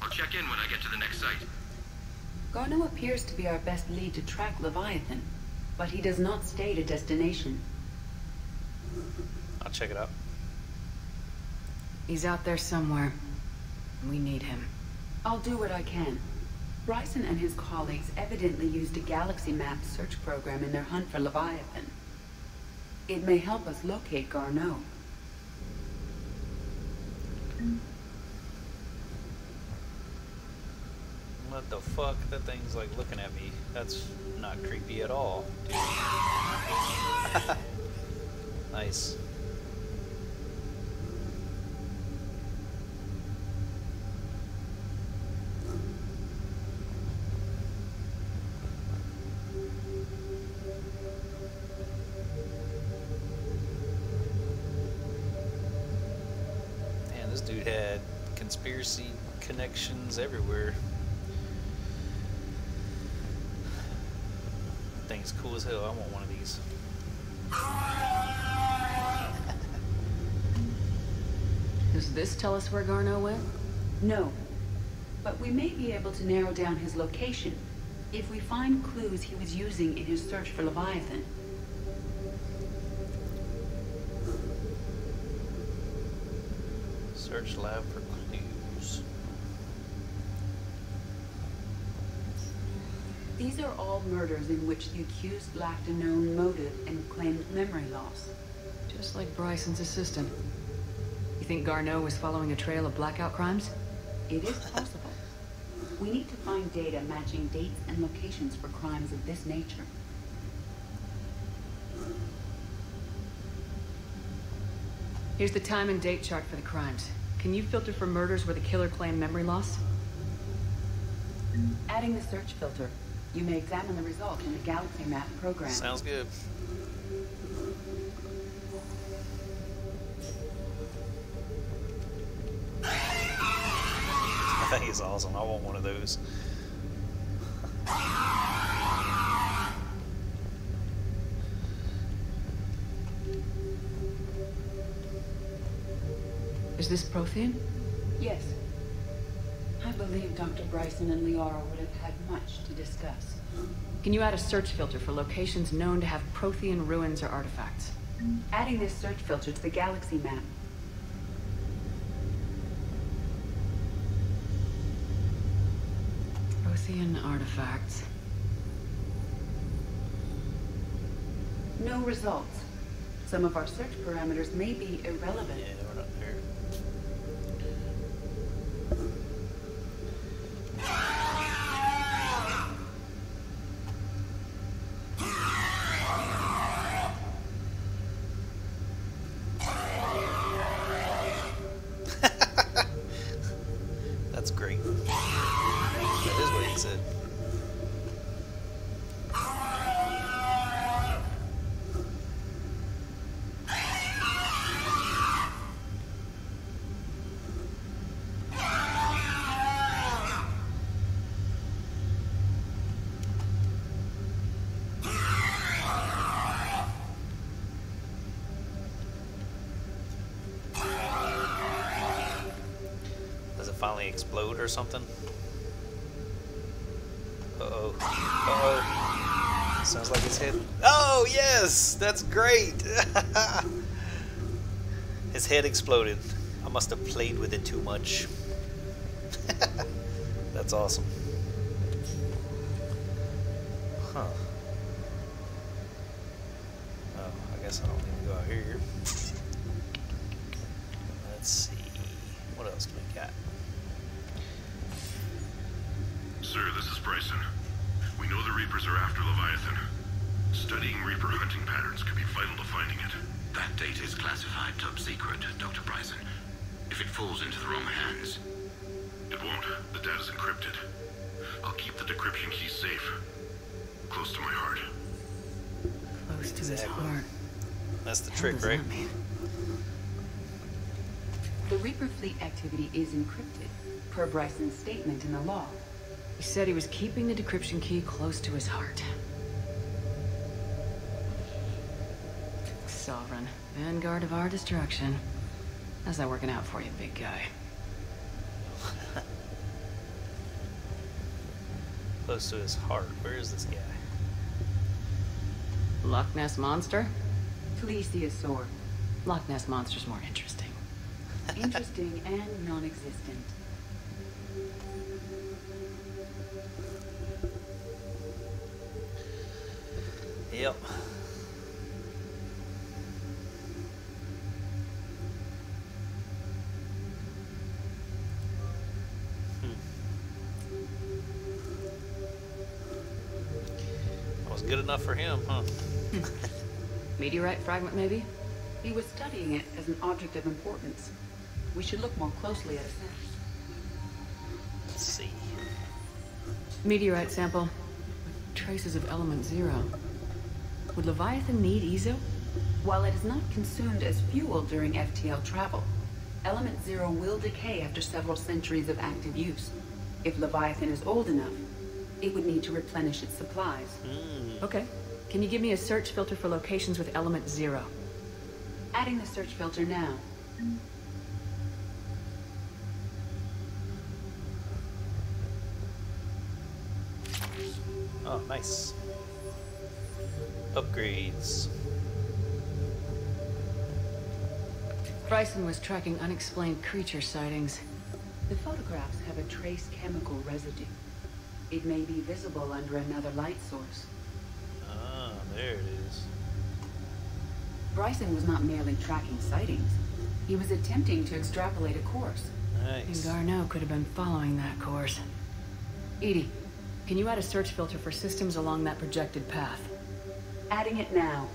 I'll check in when I get to the next site. Garneau appears to be our best lead to track Leviathan, but he does not state a destination. I'll check it out. He's out there somewhere. We need him. I'll do what I can. Bryson and his colleagues evidently used a galaxy map search program in their hunt for Leviathan. It may help us locate Garneau. What the fuck? That thing's like looking at me. That's not creepy at all. Nice. Man, this dude had conspiracy connections everywhere. Thing's cool as hell. I want one of these. Does this tell us where Garneau went? No, but we may be able to narrow down his location if we find clues he was using in his search for Leviathan. Search lab for clues. These are all murders in which the accused lacked a known motive and claimed memory loss. Just like Bryson's assistant. You think Garneau was following a trail of blackout crimes? It is possible. We need to find data matching dates and locations for crimes of this nature. Here's the time and date chart for the crimes. Can you filter for murders where the killer claimed memory loss? Adding the search filter. You may examine the results in the Galaxy Map program. Sounds good. I think it's awesome. I want one of those. Is this Prothean? Yes. I believe Dr. Bryson and Liara would have had much to discuss. Can you add a search filter for locations known to have Prothean ruins or artifacts? Adding this search filter to the galaxy map. Prothean artifacts. No results. Some of our search parameters may be irrelevant. Yeah, we're not there. That's great. That is what he said. Does it finally explode or something? Uh-oh. Uh-oh. Sounds like it's hit. Oh, yes! That's great! His head exploded. I must have played with it too much. That's awesome. Huh. Oh, I guess I don't need to go out here. Let's see. What else do we got? Sir, this is Bryson. We know the Reapers are after Leviathan. Studying Reaper hunting patterns could be vital to finding it. That data is classified top secret, Dr. Bryson. If it falls into the wrong hands... It won't. The data's encrypted. I'll keep the decryption key safe. Close to my heart. Close to his heart. That's the trick, right? The Reaper fleet activity is encrypted, per Bryson's statement in the law. He said he was keeping the decryption key close to his heart. Sovereign, vanguard of our destruction. How's that working out for you, big guy? Close to his heart. Where is this guy? Loch Ness Monster? Plesiosaur. Loch Ness Monster's more interesting. Interesting and non-existent. Yep. That was good enough for him, huh? Meteorite fragment, maybe? He was studying it as an object of importance. We should look more closely at it. Let's see. Meteorite sample. Traces of element 0. Would Leviathan need Ezo? While it is not consumed as fuel during FTL travel, element 0 will decay after several centuries of active use. If Leviathan is old enough, it would need to replenish its supplies. Okay. Can you give me a search filter for locations with element 0? Adding the search filter now. Oh, nice. Upgrades. Bryson was tracking unexplained creature sightings. The photographs have a trace chemical residue. It may be visible under another light source. Ah, there it is. Bryson was not merely tracking sightings. He was attempting to extrapolate a course. Nice. And Garneau could have been following that course. Edie, can you add a search filter for systems along that projected path? Adding it now.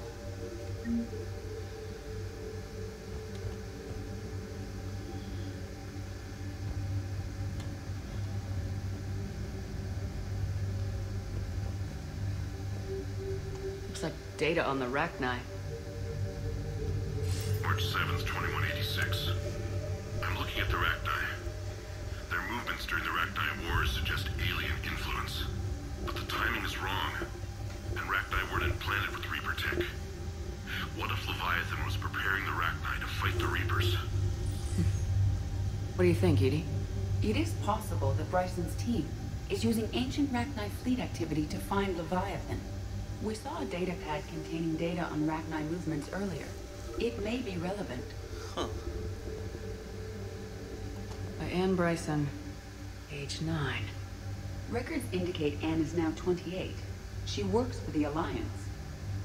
Looks like data on the Rachni. March 7th, 2186. I'm looking at the Rachni. Their movements during the Rachni Wars suggest alien influence. But the timing is wrong. And Rachni weren't implanted with Reaper tech. What if Leviathan was preparing the Rachni to fight the Reapers? What do you think, Edie? It is possible that Bryson's team, is using ancient Rachni fleet activity to find Leviathan. We saw a data pad containing data on Rachni movements earlier. It may be relevant. Huh. By Anne Bryson, age 9. Records indicate Anne is now 28. She works for the Alliance.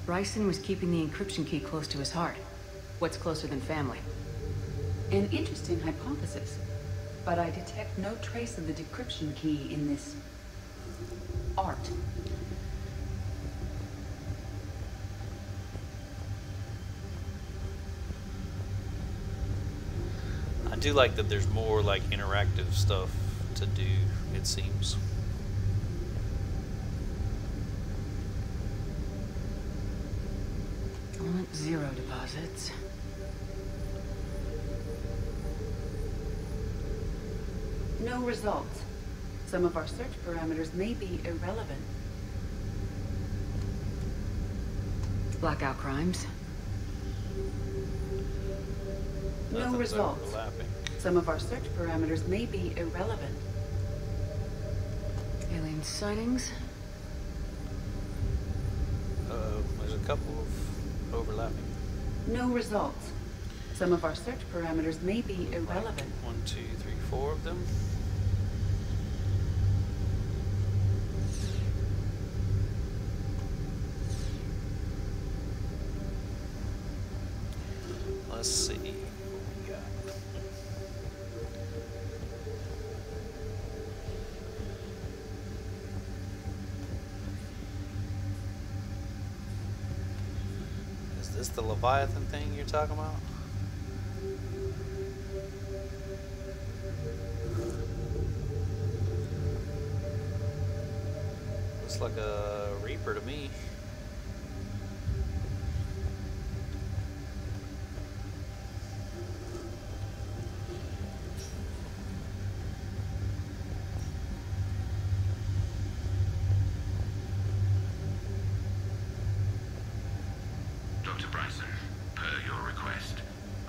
Bryson was keeping the encryption key close to his heart. What's closer than family? An interesting hypothesis, but I detect no trace of the decryption key in this art. I do like that there's more like interactive stuff to do, it seems. Element 0 deposits. No results. Some of our search parameters may be irrelevant. Blackout crimes. No Nothing's results. overlapping. Some of our search parameters may be irrelevant. Alien sightings. There's a couple of overlapping. No results. Some of our search parameters may be irrelevant. 1, 2, 3, 4 of them. Let's see what we got. Is this the Leviathan thing you're talking about? Looks like a Reaper to me. Dr. Bryson, per your request,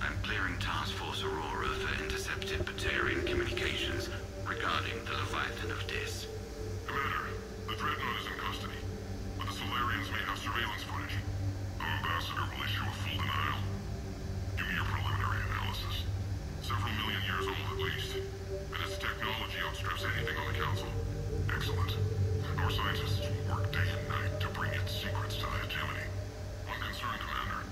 I'm clearing Task Force Aurora for intercepted Batarian communications regarding the Leviathan of Dis. Commander, the Dreadnought is in custody, but the Solarians may have surveillance footage. Our ambassador will issue a full denial. Give me your preliminary analysis. Several million years old at least, and its technology outstrips anything on the Council. Excellent. Our scientists will work day and night to bring its secrets to hegemony. One concern, Commander.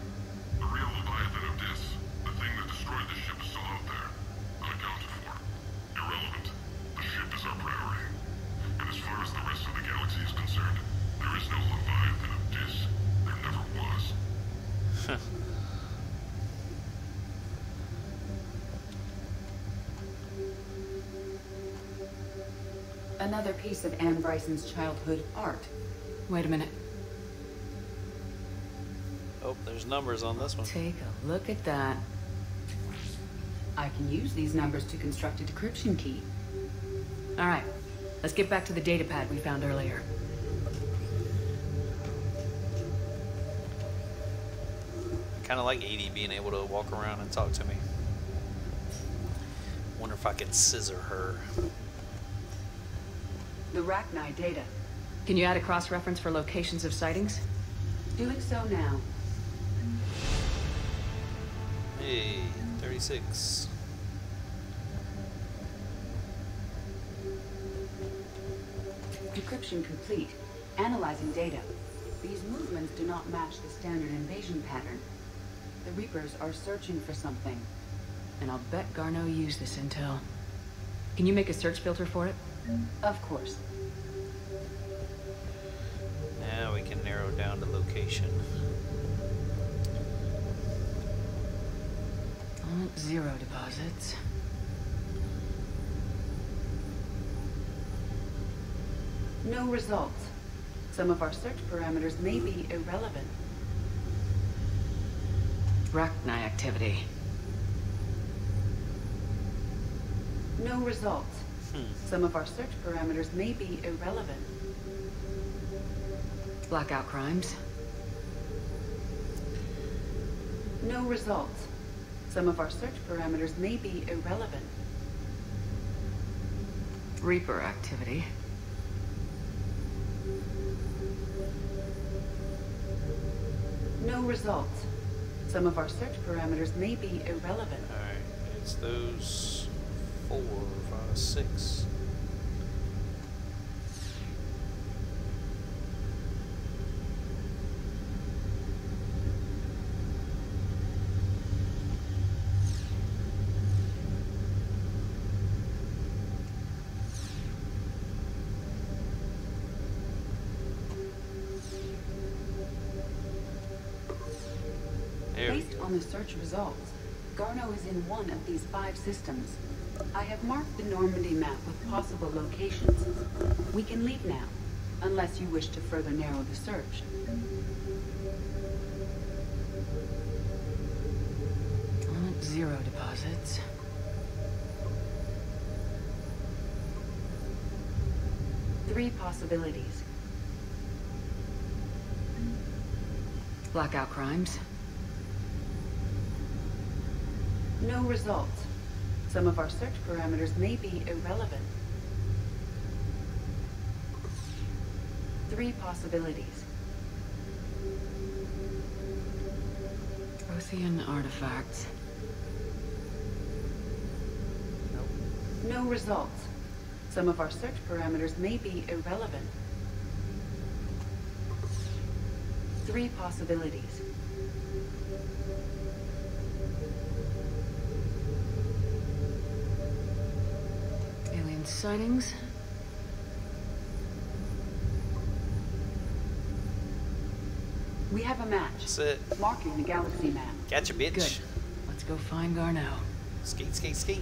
The real Leviathan of Dis, the thing that destroyed the ship, is still out there, unaccounted for. Irrelevant. The ship is our priority. And as far as the rest of the galaxy is concerned, there is no Leviathan of Dis. There never was. Another piece of Anne Bryson's childhood art. Wait a minute. Oh, there's numbers on this one. Take a look at that. I can use these numbers to construct a decryption key. All right, let's get back to the data pad we found earlier. I kind of like Edie being able to walk around and talk to me. Wonder if I could scissor her. The Rachni data. Can you add a cross-reference for locations of sightings? Doing so now. Hey, 36. Decryption complete. Analyzing data. These movements do not match the standard invasion pattern. The Reapers are searching for something. And I'll bet Garneau used this intel. Can you make a search filter for it? Of course. Now we can narrow down the location. Element 0 deposits. No results. Some of our search parameters may be irrelevant. Rachni activity. No results. Some of our search parameters may be irrelevant. Blackout crimes. No results. Some of our search parameters may be irrelevant. Reaper activity. No results. Some of our search parameters may be irrelevant. Alright, it's those 4, 5, 6. Based on the search results, Garno is in one of these 5 systems. I have marked the Normandy map with possible locations. We can leave now, unless you wish to further narrow the search. Zero deposits. Three possibilities. Blackout crimes. No results. Some of our search parameters may be irrelevant. Three possibilities. Prothean artifacts. No results. Some of our search parameters may be irrelevant. Three possibilities. Alien sightings. We have a match. That's it. Marking the galaxy map. Gotcha, bitch. Good. Let's go find Garno. Skate, skate, skate.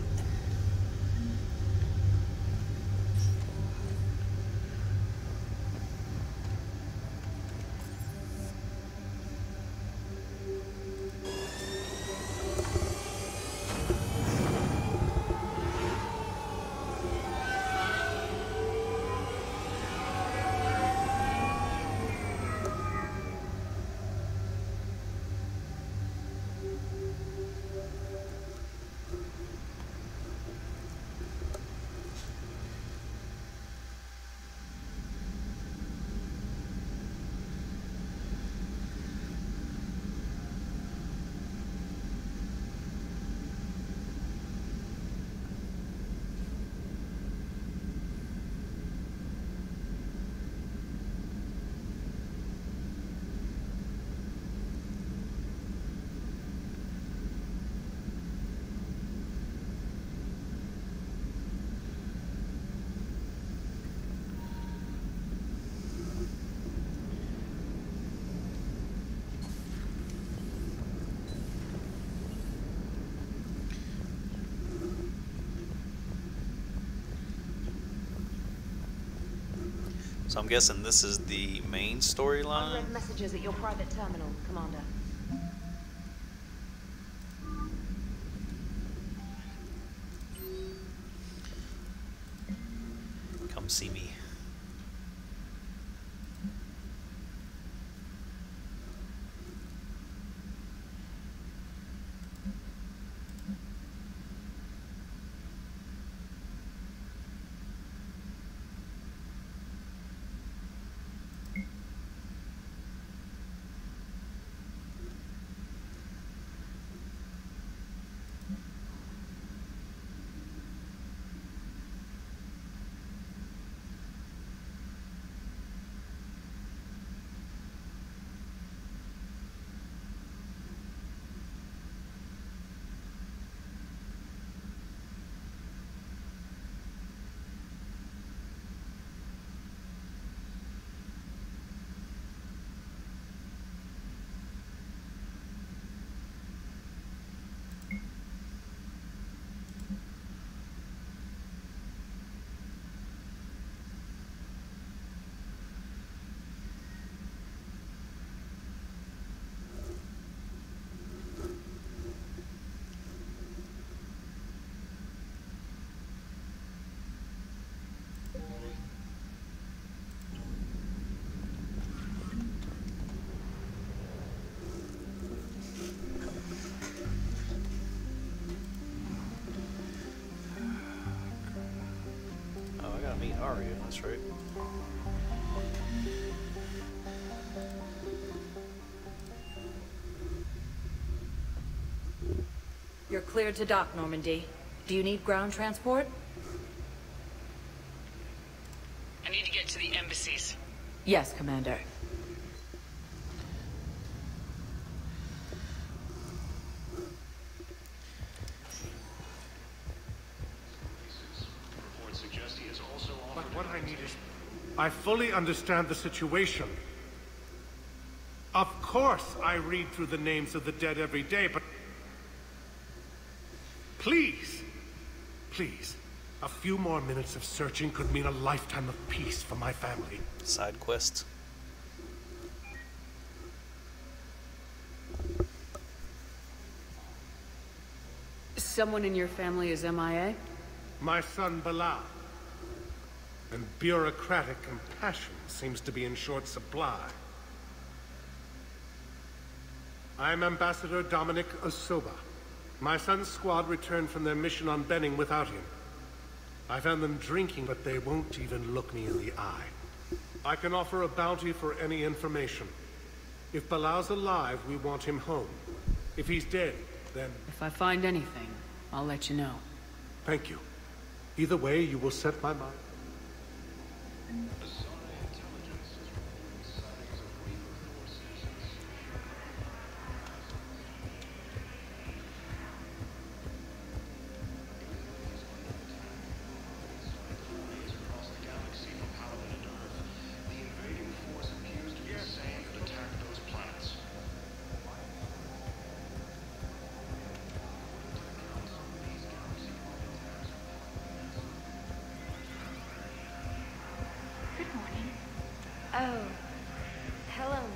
So I'm guessing this is the main storyline. Unread messages at your private terminal, Commander. Come see me. Meet Arya, that's right. You're cleared to dock, Normandy. Do you need ground transport? I need to get to the embassies. Yes, Commander. But what I need is... I fully understand the situation. Of course I read through the names of the dead every day, but... Please, please, a few more minutes of searching could mean a lifetime of peace for my family. Side quest. Someone in your family is MIA? My son Bilal. And bureaucratic compassion seems to be in short supply. I'm Ambassador Dominic Osoba. My son's squad returned from their mission on Benning without him. I found them drinking, but they won't even look me in the eye. I can offer a bounty for any information. If Bilal's alive, we want him home. If he's dead, then... If I find anything, I'll let you know. Thank you. Either way, you will set my mind. Oh, hello, ma'am.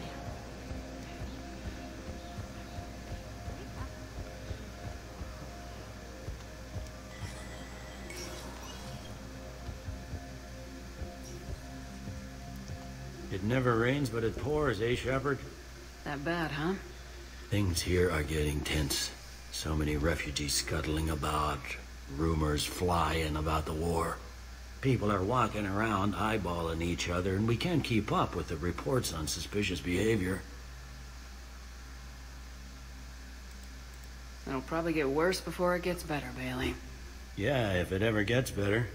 It never rains, but it pours, eh, Shepard? That bad, huh? Things here are getting tense. So many refugees scuttling about, rumors flying about the war. People are walking around eyeballing each other, and we can't keep up with the reports on suspicious behavior. It'll probably get worse before it gets better, Bailey. Yeah, if it ever gets better.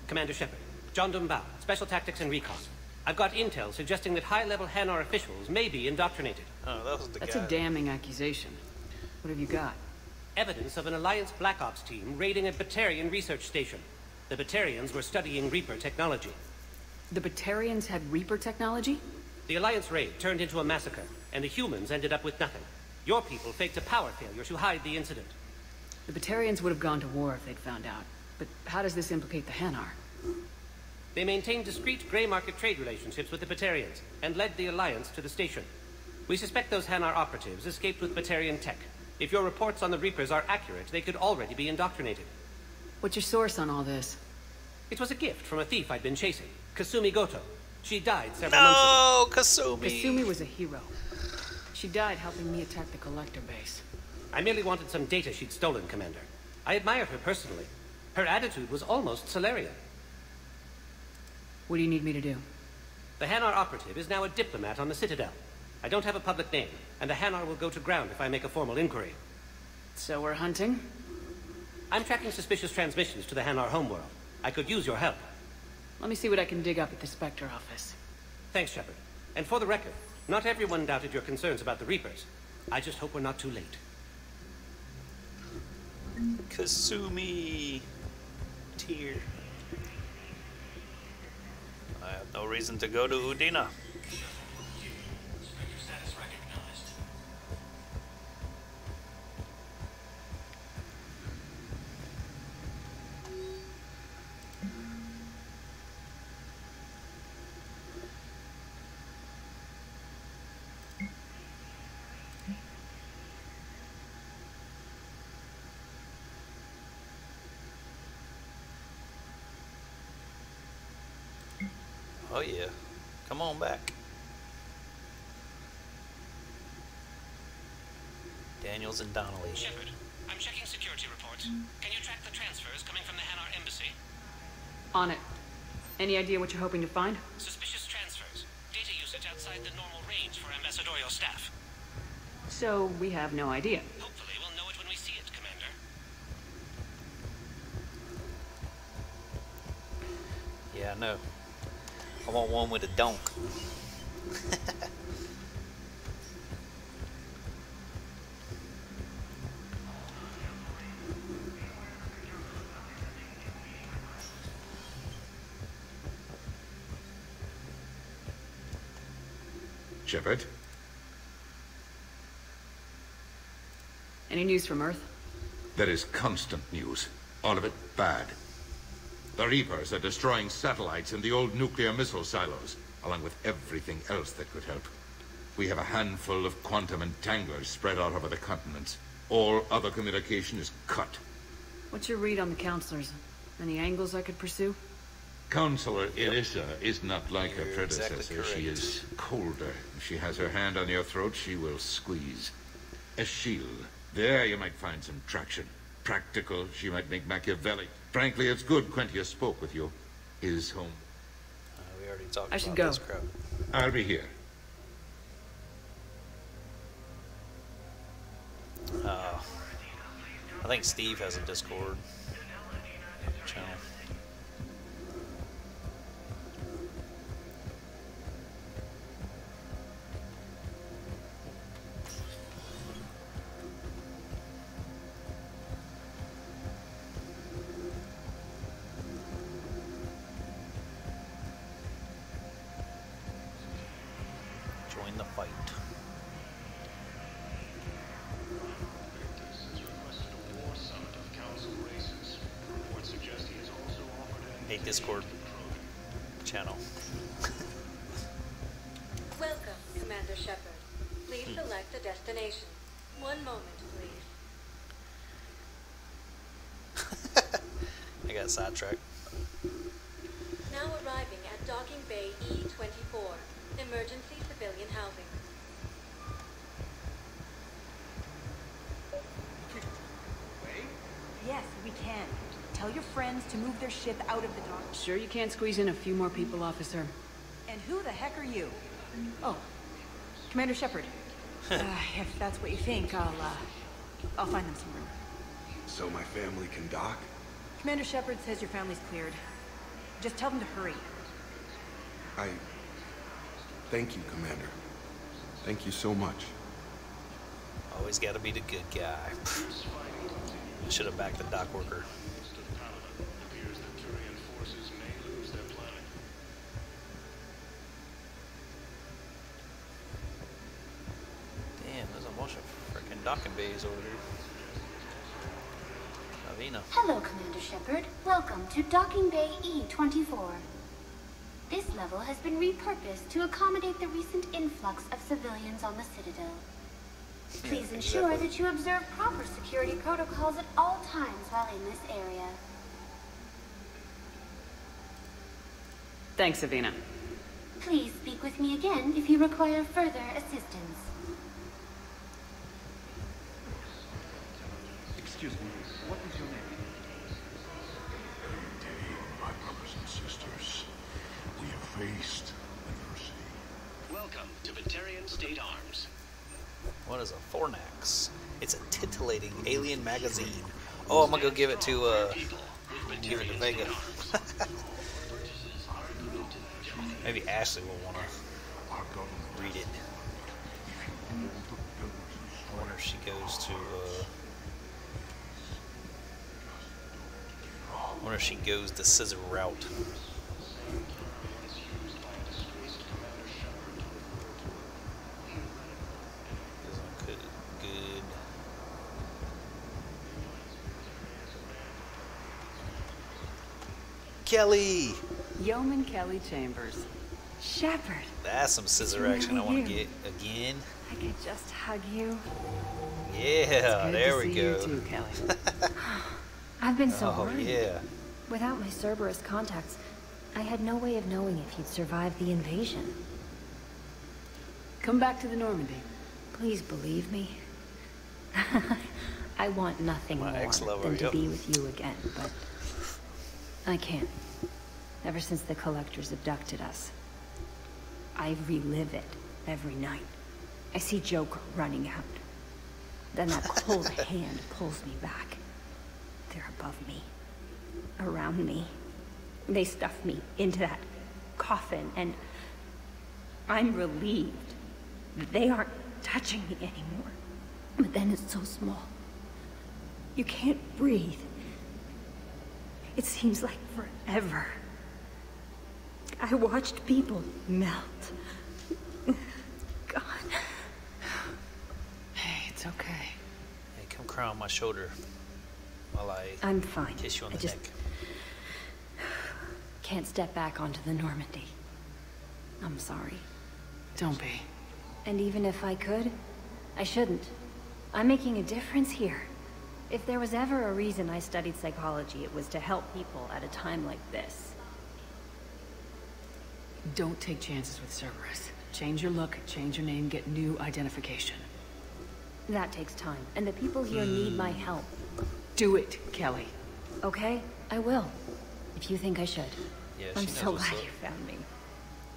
Commander Shepard, John Dumbao, Special Tactics and Recon. I've got intel suggesting that high-level Hanar officials may be indoctrinated. Oh, that was the That's guy. a damning accusation. What have you got? Evidence of an Alliance Black Ops team raiding a Batarian research station. The Batarians were studying Reaper technology. The Batarians had Reaper technology? The Alliance raid turned into a massacre, and the humans ended up with nothing. Your people faked a power failure to hide the incident. The Batarians would have gone to war if they'd found out. But how does this implicate the Hanar? They maintained discreet gray market trade relationships with the Batarians, and led the Alliance to the station. We suspect those Hanar operatives escaped with Batarian tech. If your reports on the Reapers are accurate, they could already be indoctrinated. What's your source on all this? It was a gift from a thief I'd been chasing, Kasumi Goto. She died several months ago. No, Kasumi! Kasumi was a hero. She died helping me attack the Collector base. I merely wanted some data she'd stolen, Commander. I admired her personally. Her attitude was almost Solarian. What do you need me to do? The Hanar operative is now a diplomat on the Citadel. I don't have a public name, and the Hanar will go to ground if I make a formal inquiry. So we're hunting? I'm tracking suspicious transmissions to the Hanar homeworld. I could use your help. Let me see what I can dig up at the Spectre office. Thanks, Shepard. And for the record, not everyone doubted your concerns about the Reapers. I just hope we're not too late. Kasumi. Tear. I have no reason to go to Udina. Oh yeah, come on back. Daniels and Donnelly. Shepard, I'm checking security reports. Can you track the transfers coming from the Hanar embassy? On it. Any idea what you're hoping to find? Suspicious transfers. Data usage outside the normal range for ambassadorial staff. So, we have no idea. Hopefully we'll know it when we see it, Commander. Yeah, I know. I want one with a donk. Shepard? Any news from Earth? There is constant news. All of it bad. The Reapers are destroying satellites and the old nuclear missile silos, along with everything else that could help. We have a handful of quantum entanglers spread out over the continents. All other communication is cut. What's your read on the counselors? Any angles I could pursue? Counselor Elissa is not like her You're predecessor. exactly She is colder. If she has her hand on your throat, she will squeeze. A shield. There you might find some traction. Practical, she might make Machiavelli. Frankly, it's good Quintius spoke with you. His home. We already talked I should about go. this crap. I'll be here. I think Steve has a Discord channel. Join the fight. A Discord channel. Welcome, Commander Shepard. Please select a destination. One moment, please. I got sidetracked. Now arriving at Docking Bay E-24, emergency civilian housing. Yes, we can. Tell your friends to move their ship out of the dock. Sure you can't squeeze in a few more people, officer? And who the heck are you? Oh, Commander Shepard. If that's what you think, I'll find them some room. So my family can dock? Commander Shepard says your family's cleared. Just tell them to hurry. Thank you, Commander. Thank you so much. Always gotta be the good guy. Should have backed the dock worker. Damn, there's a bunch of freaking docking bays over here. Avina. Hello, Commander Shepard. Welcome to Docking Bay E-24. This level has been repurposed to accommodate the recent influx of civilians on the Citadel. Please ensure that you observe proper security protocols at all times while in this area. Thanks, Avina. Please speak with me again if you require further assistance. Excuse me, what is your name? Day, my brothers and sisters, we have faced adversity. Welcome to Batarian State Arms. What is a Fornax? It's a titillating alien magazine. Oh, I'm gonna go give it to Vega. Maybe Ashley will wanna read it. I wonder if she goes to I wonder if she goes the scissor route. Good. Kelly! Yeoman Kelly Chambers. Shepard. That's some scissor action I want to get again. I could just hug you. Yeah, there we go. You too, Kelly. I've been so Oh, worried. yeah. Without my Cerberus contacts, I had no way of knowing if you'd survived the invasion. Come back to the Normandy. Please believe me. I want nothing My more ex-lover, than to yep. be with you again, but I can't. Ever since the Collectors abducted us, I relive it every night. I see Joker running out. Then that cold hand pulls me back. They're above me, around me. They stuff me into that coffin, and I'm relieved that they aren't touching me anymore. But then it's so small. You can't breathe. It seems like forever. I watched people melt. God. Hey, it's okay. Hey, come cry on my shoulder while I'm fine. Kiss you on I the just neck. can't step back onto the Normandy. I'm sorry. Don't be. And even if I could, I shouldn't. I'm making a difference here. If there was ever a reason I studied psychology, it was to help people at a time like this. Don't take chances with Cerberus. Change your look, change your name, get new identification. That takes time, and the people here need my help. Do it, Kelly. Okay, I will. If you think I should. Yeah, I'm she knows so what's glad up. you found me.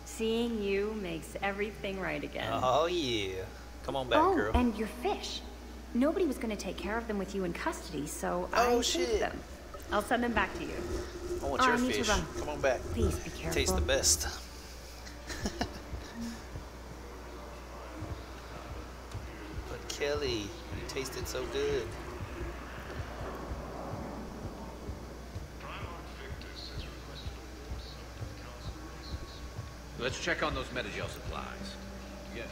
Seeing you makes everything right again. Oh yeah. Come on back, girl. Oh, and your fish. Nobody was going to take care of them with you in custody, so Oh, I shit. saved them. I'll send them back to you. I want Oh, your I need to fish. run. Come on back. Please be careful. Tastes the best. But Kelly, you tasted so good. Let's check on those Metagel supplies. Yes.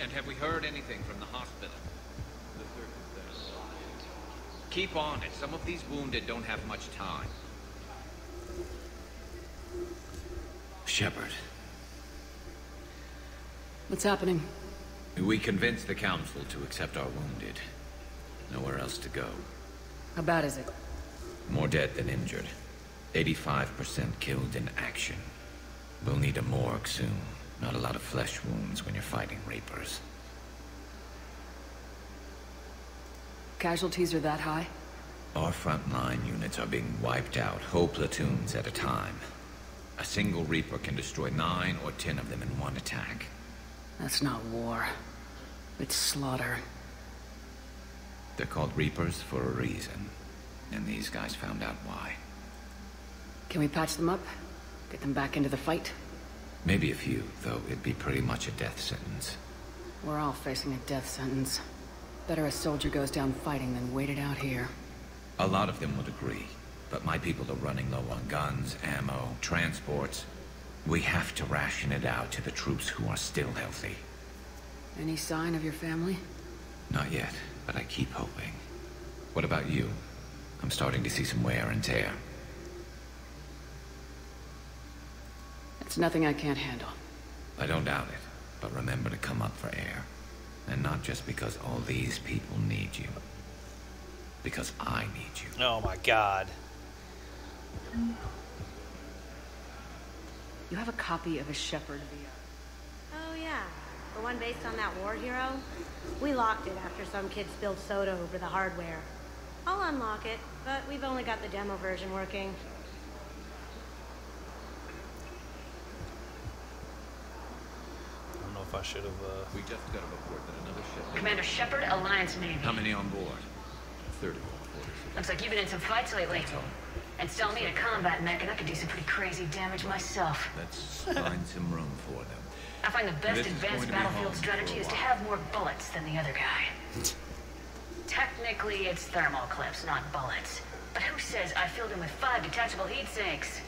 And have we heard anything from the hospital? Keep on it. Some of these wounded don't have much time. Shepard, What's happening? we convinced the Council to accept our wounded. Nowhere else to go. How bad is it? More dead than injured. 85% killed in action. We'll need a morgue soon. Not a lot of flesh wounds when you're fighting Reapers. Casualties are that high? Our frontline units are being wiped out, whole platoons at a time. A single Reaper can destroy 9 or 10 of them in one attack. That's not war. It's slaughter. They're called Reapers for a reason. And these guys found out why. Can we patch them up? Get them back into the fight? Maybe a few, though it'd be pretty much a death sentence. We're all facing a death sentence. Better a soldier goes down fighting than wait it out here. A lot of them would agree, but my people are running low on guns, ammo, transports. We have to ration it out to the troops who are still healthy. Any sign of your family? Not yet, but I keep hoping. What about you? I'm starting to see some wear and tear. It's nothing I can't handle. I don't doubt it, but remember to come up for air. And not just because all these people need you. Because I need you. Oh my god. You have a copy of a Shepard VR. Oh yeah, the one based on that war hero? We locked it after some kid spilled soda over the hardware. I'll unlock it, but we've only got the demo version working. I don't know if I should have, We just got a report that another ship... Commander Shepard, Alliance Navy. How many on board? 30. Looks like you've been in some fights lately. Install me in a combat mech and I could do some pretty crazy damage myself. Let's find some room for them. I find the best This is going advanced to be battlefield home strategy for a is to while. have more bullets than the other guy. Technically, it's thermal clips, not bullets. But who says I filled him with 5 detachable heat sinks?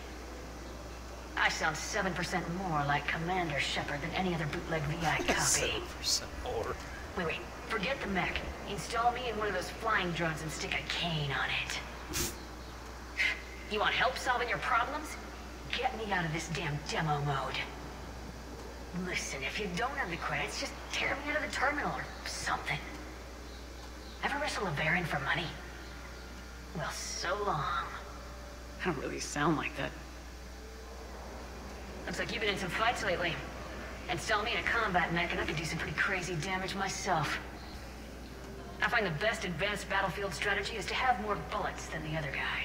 I sound 7% more like Commander Shepard than any other bootleg VI copy. 7% more. Wait. Forget the mech. Install me in one of those flying drones and stick a cane on it. You want help solving your problems? Get me out of this damn demo mode. Listen, if you don't have the credits, just tear me out of the terminal or something. Ever wrestle a Baron for money? Well, so long. I don't really sound like that. Looks like you've been in some fights lately. Install me in a combat mech and I could do some pretty crazy damage myself. I find the best advanced battlefield strategy is to have more bullets than the other guy.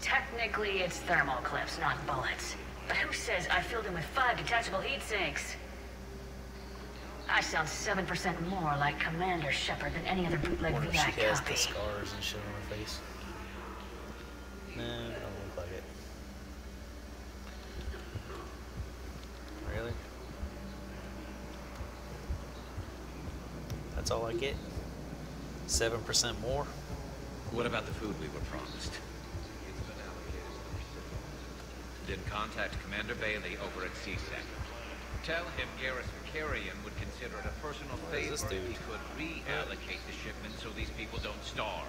Technically, it's thermal clips, not bullets. But who says I filled them with 5 detachable heat sinks? I sound 7% more like Commander Shepard than any other bootleg Wonder if VI she has copy. the scars and shit on her face. Nah, don't look like it. Really? That's all I get? 7% more? What about the food we were promised? Then contact Commander Bailey over at CSEC. Tell him Garrus Vicarian would consider it a personal favor if he could reallocate the shipment so these people don't starve.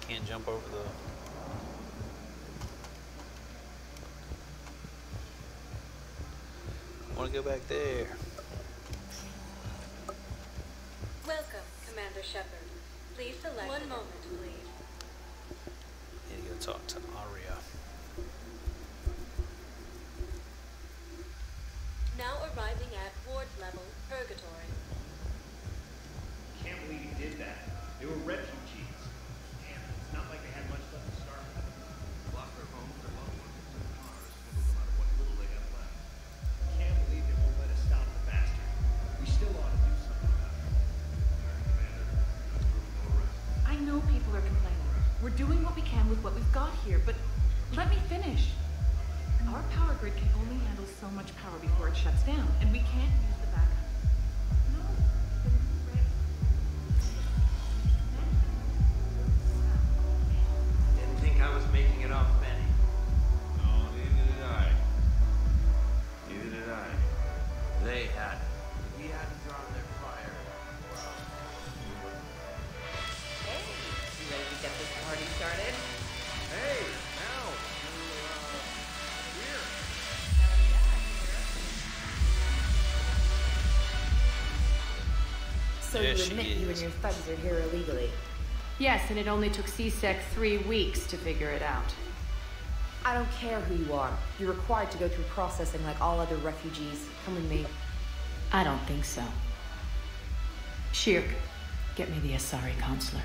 Can't jump over the... I want to go back there. Welcome, Commander Shepard. Please select... One moment, please. Need to go talk to Aria. Now arriving at ward level purgatory. Can't believe he did that. They were refugees. Damn, it's not like they had much left to start with. Lost their homes, their loved ones, their cars, swindled them out of what little they got left. Can't believe they won't let us stop the bastard. We still ought to do something about it. Commander, no arrest. I know people are complaining. We're doing what we can with what we've got here, but let me finish. Our power grid can only handle so much power before it shuts down, and we can't use the backup. No. Didn't think I was making it off, Benny. No, neither did I. Neither did I. They had. If we hadn't drawn their fire, well... Hey, you ready to get this party started? Hey, now! Here. So There you she admit you and is. your thugs are here illegally? Yes, and it only took CSEC 3 weeks to figure it out. I don't care who you are. You're required to go through processing like all other refugees. Come with me. I don't think so. Shirk, get me the Asari consular.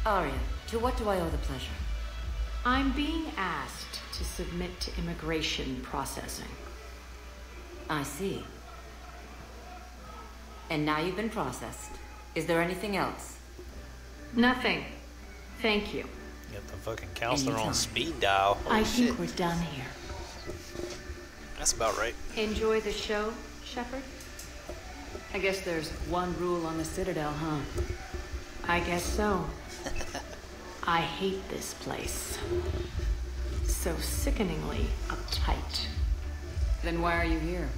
Arya, to what do I owe the pleasure? I'm being asked to submit to immigration processing. I see. And now you've been processed. Is there anything else? Nothing. Thank you. Got the fucking counselor on Anytime. speed dial. Holy I shit. think we're done here. That's about right. Enjoy the show, Shepard? I guess there's one rule on the Citadel, huh? I guess so. I hate this place. So sickeningly uptight. Then why are you here?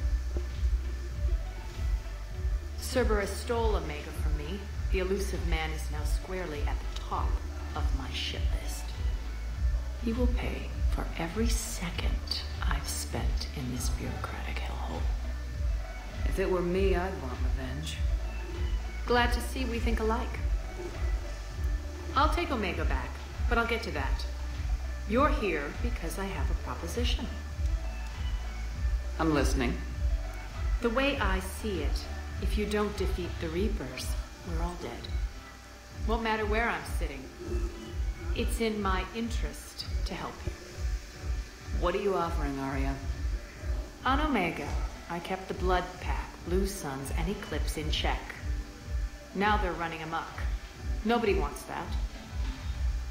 Cerberus stole Omega from me. The elusive man is now squarely at the top of my ship list. He will pay for every second I've spent in this bureaucratic hellhole. If it were me, I'd want revenge. Glad to see we think alike. I'll take Omega back, but I'll get to that. You're here because I have a proposition. I'm listening. The way I see it, if you don't defeat the Reapers, we're all dead. Won't matter where I'm sitting. It's in my interest to help you. What are you offering, Arya? On Omega, I kept the Blood Pack, Blue Suns, and Eclipse in check. Now they're running amok. Nobody wants that.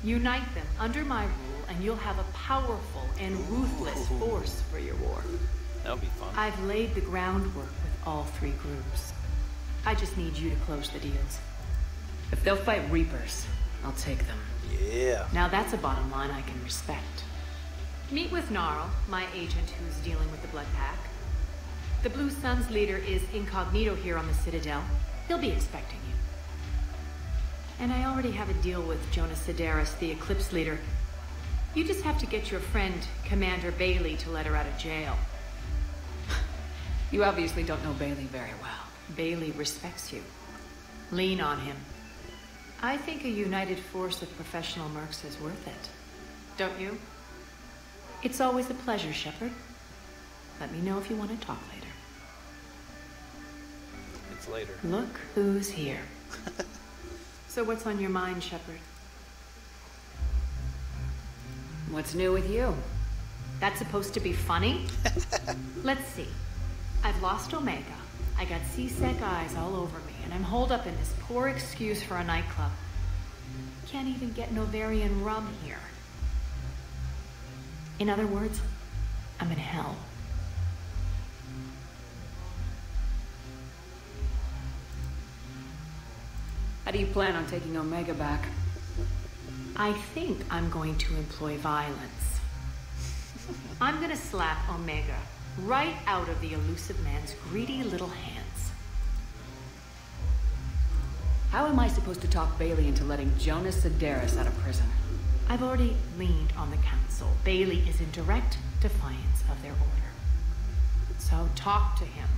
Unite them under my rule, and you'll have a powerful and ruthless force for your war. That would be fun. I've laid the groundwork with all three groups. I just need you to close the deals. If they'll fight Reapers, I'll take them. Yeah. Now that's a bottom line I can respect. Meet with Gnarl, my agent who's dealing with the Blood Pack. The Blue Sun's leader is incognito here on the Citadel. He'll be expecting you. And I already have a deal with Jonas Sedaris, the Eclipse leader. You just have to get your friend, Commander Bailey, to let her out of jail. You obviously don't know Bailey very well. Bailey respects you. Lean on him. I think a united force of professional mercs is worth it. Don't you? It's always a pleasure, Shepard. Let me know if you want to talk later. It's later. Look who's here. So what's on your mind, Shepard? What's new with you? That's supposed to be funny? Let's see. I've lost Omega. I got C-Sec eyes all over me, and I'm holed up in this poor excuse for a nightclub. Can't even get Novarian rum here. In other words, I'm in hell. How do you plan on taking Omega back? I think I'm going to employ violence. I'm gonna slap Omega right out of the elusive man's greedy little hands. How am I supposed to talk Bailey into letting Jonas Sedaris out of prison? I've already leaned on the council. Bailey is in direct defiance of their order. So talk to him.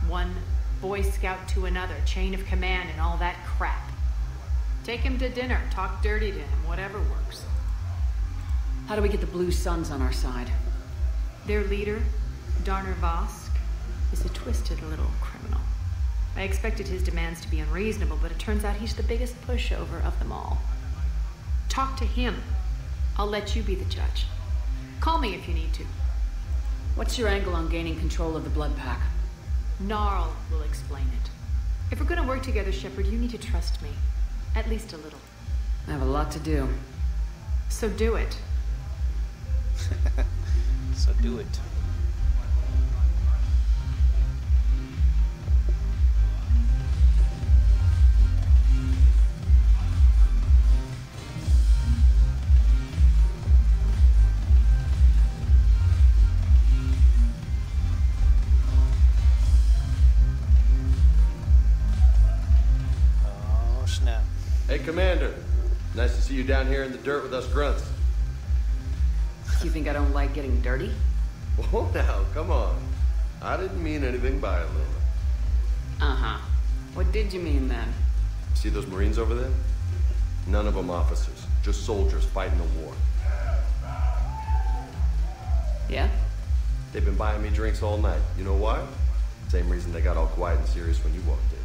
One Boy Scout to another, chain of command and all that crap. Take him to dinner, talk dirty to him, whatever works. How do we get the Blue Suns on our side? Their leader, Darner Vosk, is a twisted little criminal. I expected his demands to be unreasonable, but it turns out he's the biggest pushover of them all. Talk to him. I'll let you be the judge. Call me if you need to. What's your angle on gaining control of the Blood Pack? Gnarl will explain it. If we're gonna work together, Shepard, you need to trust me. At least a little. I have a lot to do. So do it. So do it. Oh, snap. Hey, Commander. Nice to see you down here in the dirt with us grunts. You think I don't like getting dirty? Oh, now, come on. I didn't mean anything by it, Lila. Uh-huh. What did you mean then? See those Marines over there? None of them officers. Just soldiers fighting the war. Yeah? They've been buying me drinks all night. You know why? Same reason they got all quiet and serious when you walked in.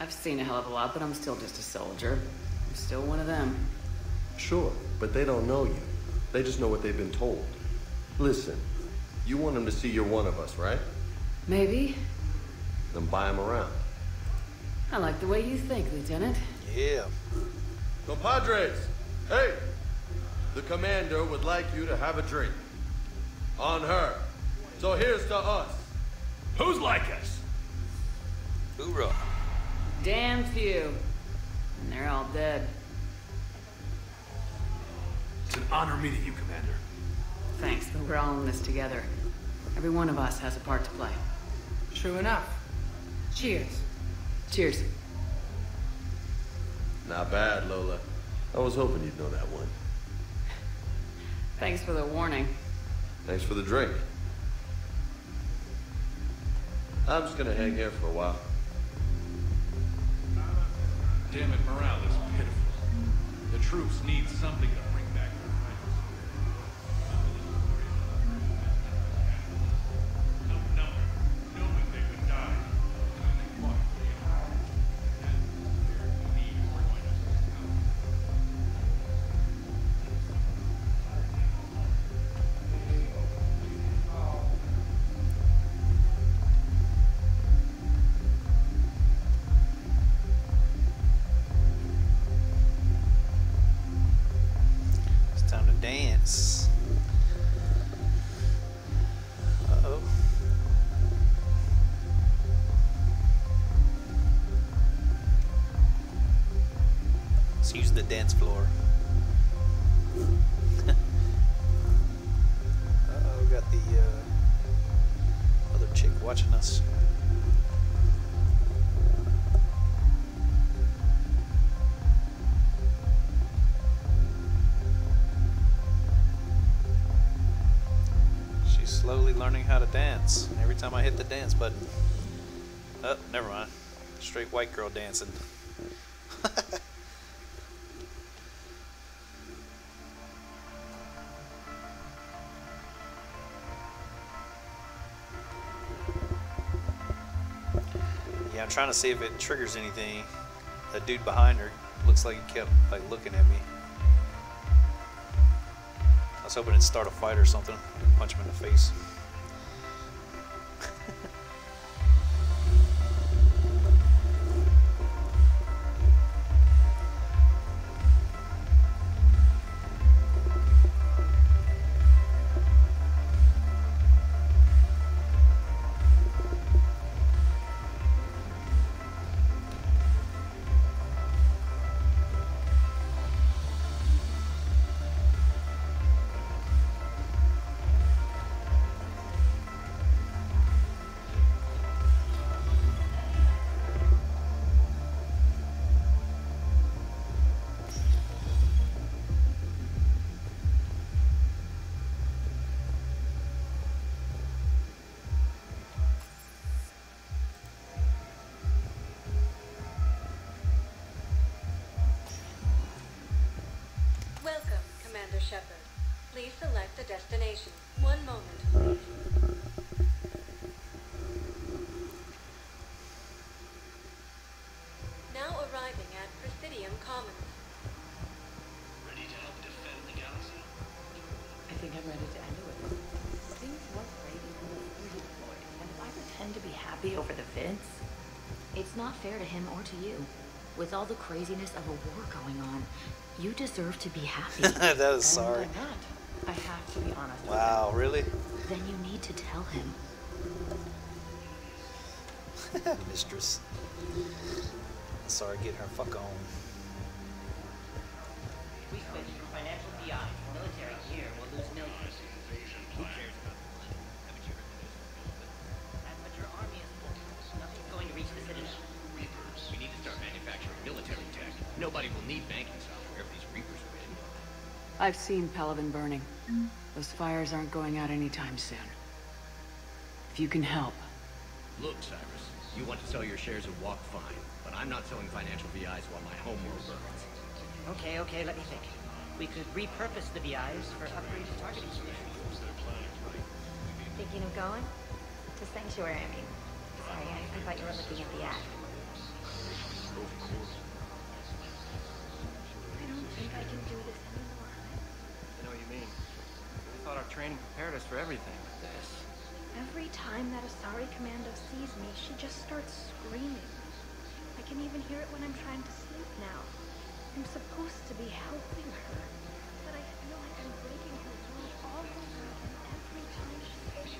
I've seen a hell of a lot, but I'm still just a soldier. I'm still one of them. Sure, but they don't know you. They just know what they've been told. Listen, you want them to see you're one of us, right? Maybe. Then buy them around. I like the way you think, Lieutenant. Yeah. Compadres! Hey! The commander would like you to have a drink. On her. So here's to us. Who's like us? Hoorah. Damn few. And they're all dead. It's an honor meeting you, Commander. Thanks, but we're all in this together. Every one of us has a part to play. True enough. Cheers. Cheers. Not bad, Lola. I was hoping you'd know that one. Thanks for the warning. Thanks for the drink. I'm just gonna hang here for a while. Damn it, morale is pitiful. The troops need something to bring back their fighting spirit. No number, knowing they would die when they fought for the Empire. And we need more join us. Let's use the dance floor. Uh-oh, got the other chick watching us. She's slowly learning how to dance. Every time I hit the dance button. Oh, never mind. Straight white girl dancing. Yeah, I'm trying to see if it triggers anything. That dude behind her looks like he kept like looking at me. I was hoping it'd start a fight or something. Punch him in the face. Welcome, Commander Shepard. Please select a destination. One moment, please. Now arriving at Presidium Commons. Ready to help defend the galaxy? I think I'm ready to end it with it. Things weren't great even before he deployed, and if I pretend to be happy over the Vince, It's not fair to him or to you. With all the craziness of a war going on, you deserve to be happy. That is and sorry. I'm not. I have to be honest Wow, with him. really? Then you need to tell him. Mistress. Sorry, get her fuck on. We switch from financial BI to military gear, we'll lose millions. Who cares about the money? Haven't you heard the news from Philippines? But your army is full. Nothing's going to reach the Citadel. Reapers. We need to start manufacturing military tech. Nobody will need banking software if these Reapers are in. I've seen Pelivan burning. Those fires aren't going out anytime soon. If you can help. Look, Cyrus, you want to sell your shares of Walk fine, but I'm not selling financial VIs while my homeworld burns. Okay, let me think. We could repurpose the BIs for upgraded targeting solutions. Thinking of going? To Sanctuary, I mean. Sorry, I thought you were looking at the ad. I don't think I can do this anymore. I know what you mean. We thought our training prepared us for everything. This. Every time that Asari Commando sees me, she just starts screaming. I can even hear it when I'm trying to sleep now. I'm supposed to be helping her, but I feel like I'm breaking her will all over again every time she says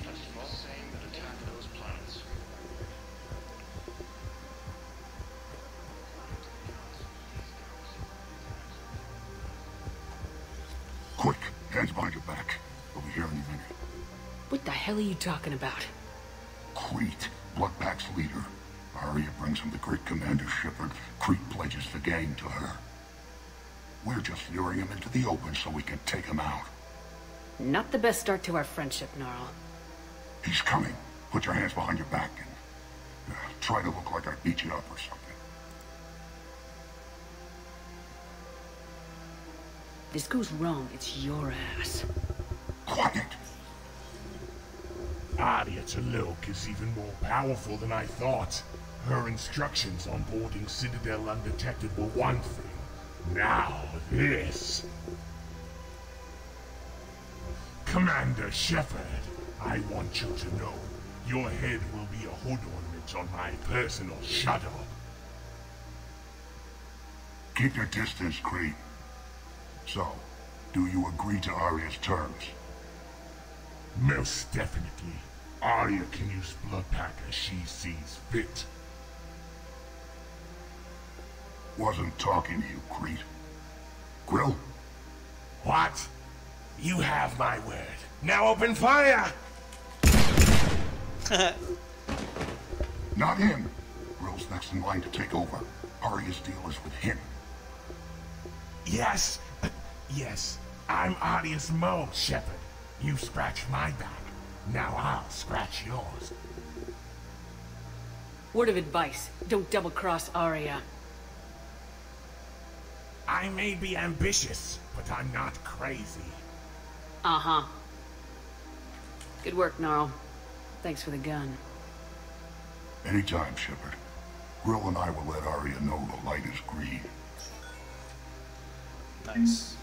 That's a small thing that attack those planets. Quick, hands behind your back. We'll be here any minute. What the hell are you talking about? Crete, Bloodpack's leader. Arya brings him the great Commander Shepard. Crete pledges the gang to her. We're just luring him into the open so we can take him out. Not the best start to our friendship, Gnarl. He's coming. Put your hands behind your back and try to look like I beat you up or something. This goes wrong, it's your ass. Quiet! Arya Taloq is even more powerful than I thought. Her instructions on boarding Citadel undetected were one thing. Now this. Commander Shepard, I want you to know, your head will be a hood ornament on my personal shuttle. Keep your distance, Crete. So, do you agree to Arya's terms? Most definitely. Arya can use Bloodpack as she sees fit. Wasn't talking to you, Crete. Grill? What? You have my word. Now open fire! Not him. Grill's next in line to take over. Arya's deal is with him. Yes. Yes. I'm Arya's mole, Shepard. You scratched my back. Now I'll scratch yours. Word of advice, don't double-cross Arya. I may be ambitious, but I'm not crazy. Uh-huh. Good work, Gnarl. Thanks for the gun. Anytime, Shepard. Grill and I will let Arya know the light is green. Nice.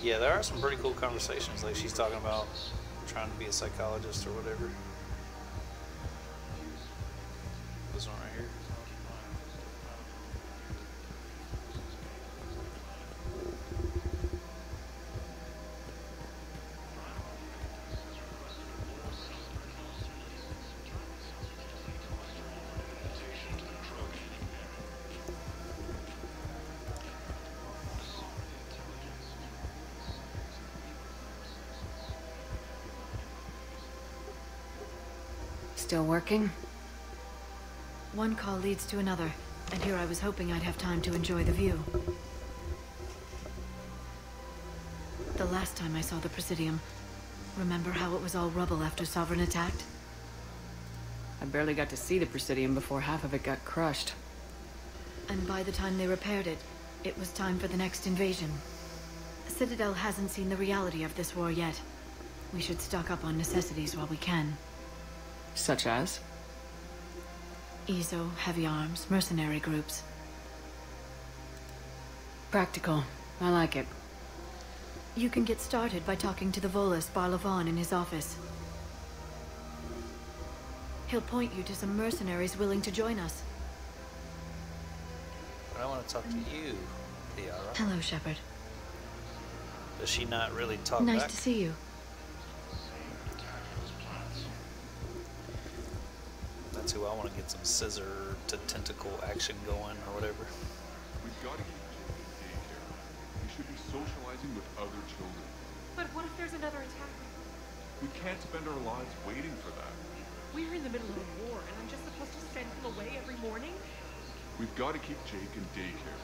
Yeah, there are some pretty cool conversations. Like she's talking about trying to be a psychologist or whatever. This one right here. Still working? One call leads to another, and here I was hoping I'd have time to enjoy the view. The last time I saw the Presidium, remember how it was all rubble after Sovereign attacked? I barely got to see the Presidium before half of it got crushed. And by the time they repaired it, it was time for the next invasion. Citadel hasn't seen the reality of this war yet. We should stock up on necessities while we can. Such as? Ezo, heavy arms, mercenary groups. Practical. I like it. You can get started by talking to the Volus Barlavan in his office. He'll point you to some mercenaries willing to join us. But I want to talk to you, Liara. Hello, Shepard. Does she not really talk Nice back? to see you. That's who I want to get some scissor to tentacle action going or whatever. We've got to keep Jake in daycare. He should be socializing with other children. But what if there's another attack? We can't spend our lives waiting for that. We're in the middle of a war, and I'm just supposed to send him away every morning? We've got to keep Jake in daycare.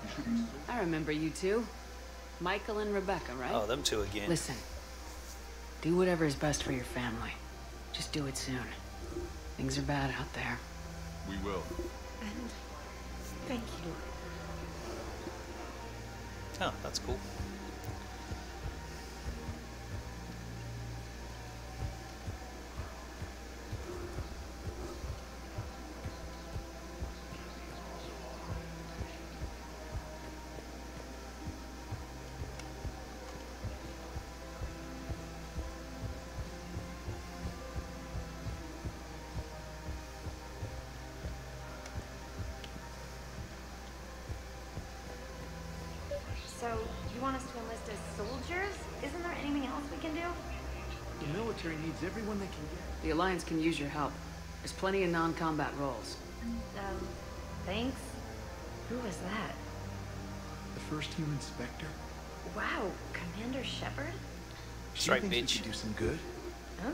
He should be I remember you two. Michael and Rebecca, right? Oh, them two again. Listen. Do whatever is best for your family. Just do it soon. Things are bad out there. We will. And thank you. Oh, that's cool. So, you want us to enlist as soldiers? Isn't there anything else we can do? The military needs everyone they can get. The Alliance can use your help. There's plenty of non-combat roles. Thanks. Who was that? The first human Spectre? Wow, Commander Shepard? Strike, She thinks bitch. we could do some good.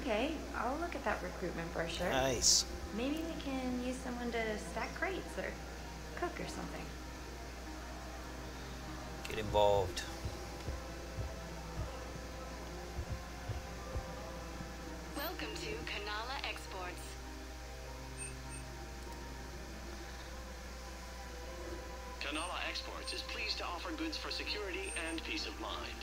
Okay, I'll look at that recruitment brochure. Nice. Maybe we can use someone to stack crates or cook or something. Get involved. Welcome to Kanala Exports. Kanala Exports is pleased to offer goods for security and peace of mind.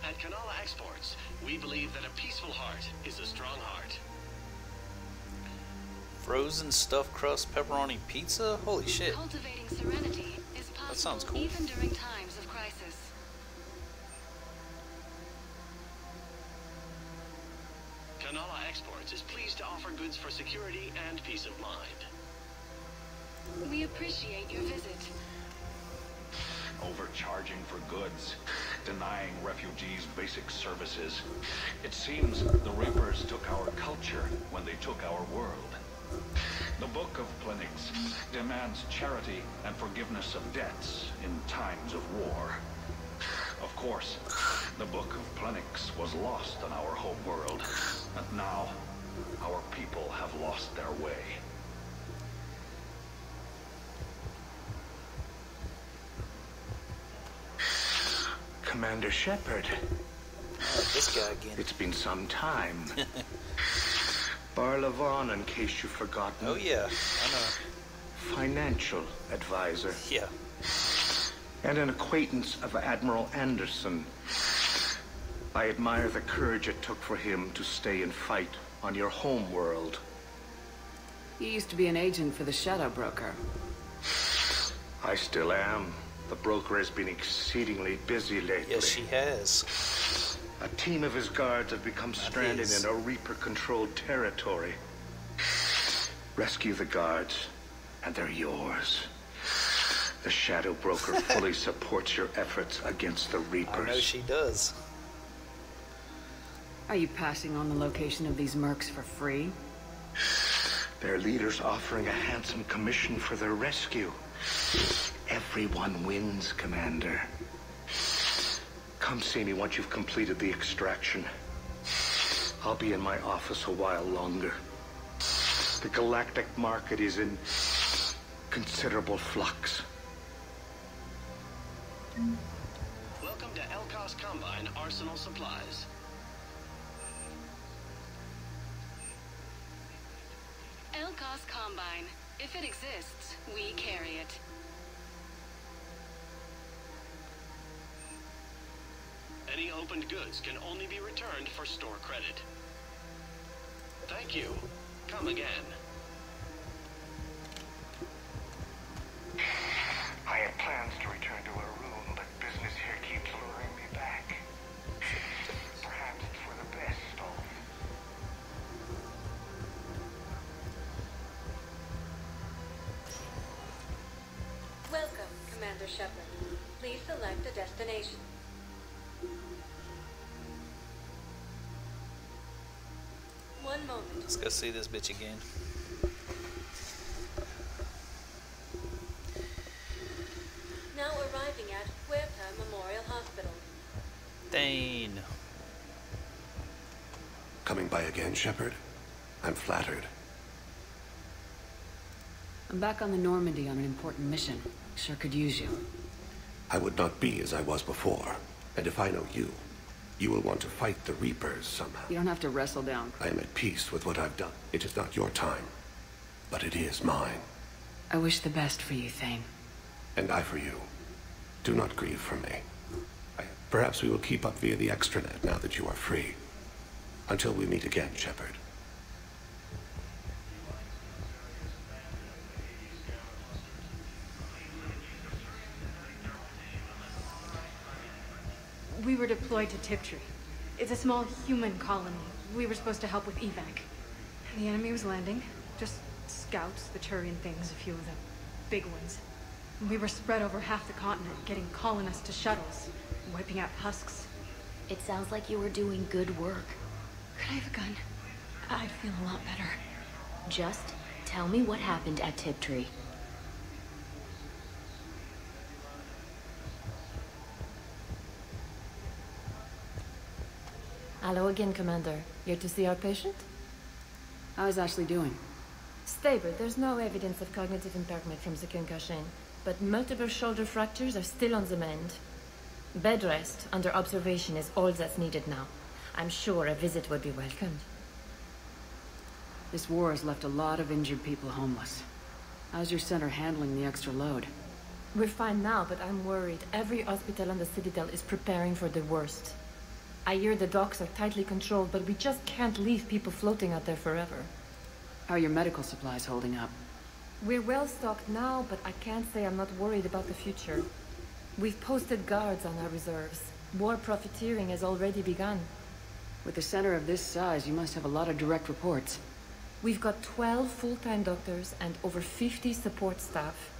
At Kanala Exports, we believe that a peaceful heart is a strong heart. Frozen stuffed crust pepperoni pizza? Holy shit. Cultivating serenity is possible That sounds cool. even during times of crisis. Kanala Exports is pleased to offer goods for security and peace of mind. We appreciate your visit. Overcharging for goods, denying refugees basic services. It seems the Reapers took our culture when they took our world. The Book of Plenix demands charity and forgiveness of debts in times of war. Of course, the Book of Plenix was lost on our home world, and now our people have lost their way. Commander Shepard. This guy again. It's been some time. Barlavon, in case you've forgotten. Oh yeah, I know. Financial advisor. Yeah. And an acquaintance of Admiral Anderson. I admire the courage it took for him to stay and fight on your home world. You used to be an agent for the Shadow Broker. I still am. The broker has been exceedingly busy lately. Yes, she has. A team of his guards have become stranded in a Reaper-controlled territory. Rescue the guards, and they're yours. The Shadow Broker fully supports your efforts against the Reapers. I know she does. Are you passing on the location of these mercs for free? Their leader's offering a handsome commission for their rescue. Everyone wins, Commander. Come see me once you've completed the extraction. I'll be in my office a while longer. The galactic market is in considerable flux. Welcome to Elkos Combine Arsenal Supplies. Elkos Combine. If it exists, we carry it. Any opened goods can only be returned for store credit. Thank you. Come again. I had plans to return to Arun, but business here keeps luring me back. Perhaps it's for the best, Dolph. Welcome, Commander Shepard. Please select a destination. One moment. Let's go see this bitch again. Now arriving at Huerta Memorial Hospital. Dane. Coming by again, Shepard? I'm flattered. I'm back on the Normandy on an important mission. Sure could use you. I would not be as I was before. And if I know you, you will want to fight the Reapers somehow. You don't have to wrestle down. I am at peace with what I've done. It is not your time, but it is mine. I wish the best for you, Thane. And I for you. Do not grieve for me. Perhaps we will keep up via the extranet now that you are free. Until we meet again, Shepard. We were deployed to Tiptree. It's a small human colony. We were supposed to help with evac. The enemy was landing. Just scouts, the Turian things, a few of the big ones. We were spread over half the continent, getting colonists to shuttles, wiping out husks. It sounds like you were doing good work. Could I have a gun? I'd feel a lot better. Just tell me what happened at Tiptree. Hello again, Commander. Here to see our patient? How is Ashley doing? Stable. There's no evidence of cognitive impairment from the concussion, but multiple shoulder fractures are still on the mend. Bed rest under observation is all that's needed now. I'm sure a visit would be welcomed. This war has left a lot of injured people homeless. How's your center handling the extra load? We're fine now, but I'm worried. Every hospital on the Citadel is preparing for the worst. I hear the docks are tightly controlled, but we just can't leave people floating out there forever. How are your medical supplies holding up? We're well stocked now, but I can't say I'm not worried about the future. We've posted guards on our reserves. War profiteering has already begun. With a center of this size, you must have a lot of direct reports. We've got 12 full-time doctors and over 50 support staff.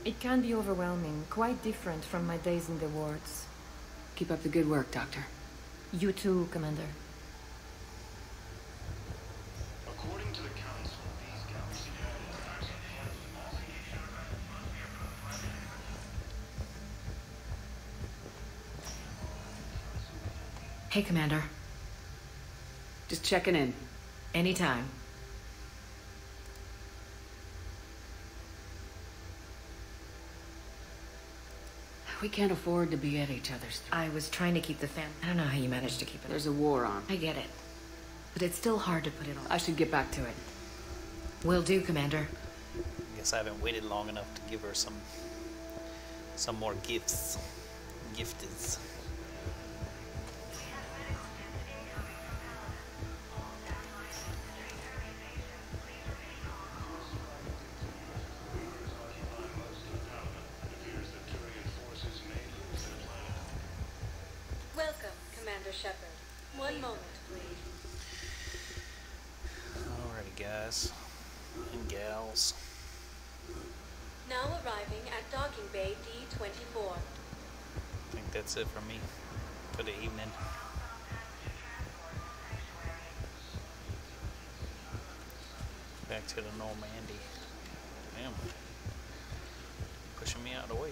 It can be overwhelming, quite different from my days in the wards. Keep up the good work, Doctor. You too, Commander. According to the Council, these galaxy Hey, Commander. Just checking in. Anytime. We can't afford to be at each other's throats. I was trying to keep the fan. I don't know how you managed to keep it. There's a war on. I get it. But it's still hard to put it on. I should get back to it. Will do, Commander. I guess I haven't waited long enough to give her some more gifts. Gifteds. Welcome, Commander Shepard. One moment, please. Alrighty, guys and gals. Now arriving at Docking Bay D-24. I think that's it for me for the evening. Back to the Normandy. Damn. Pushing me out of the way.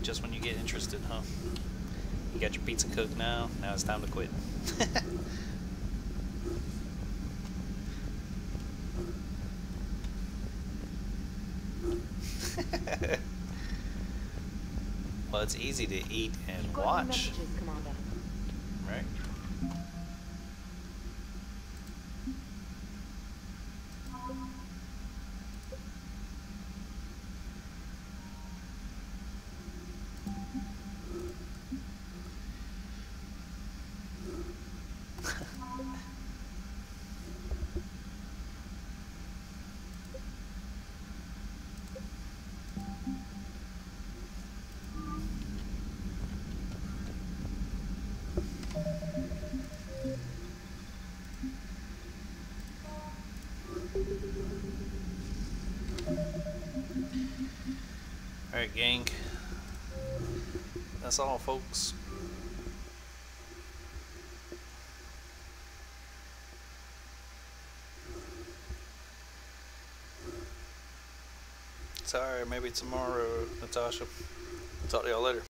Just when you get interested, huh? You got your pizza cooked now. Now it's time to quit. Well, it's easy to eat and watch, right? Alright, gang. That's all, folks. Sorry, maybe tomorrow, Natasha. Talk to y'all later.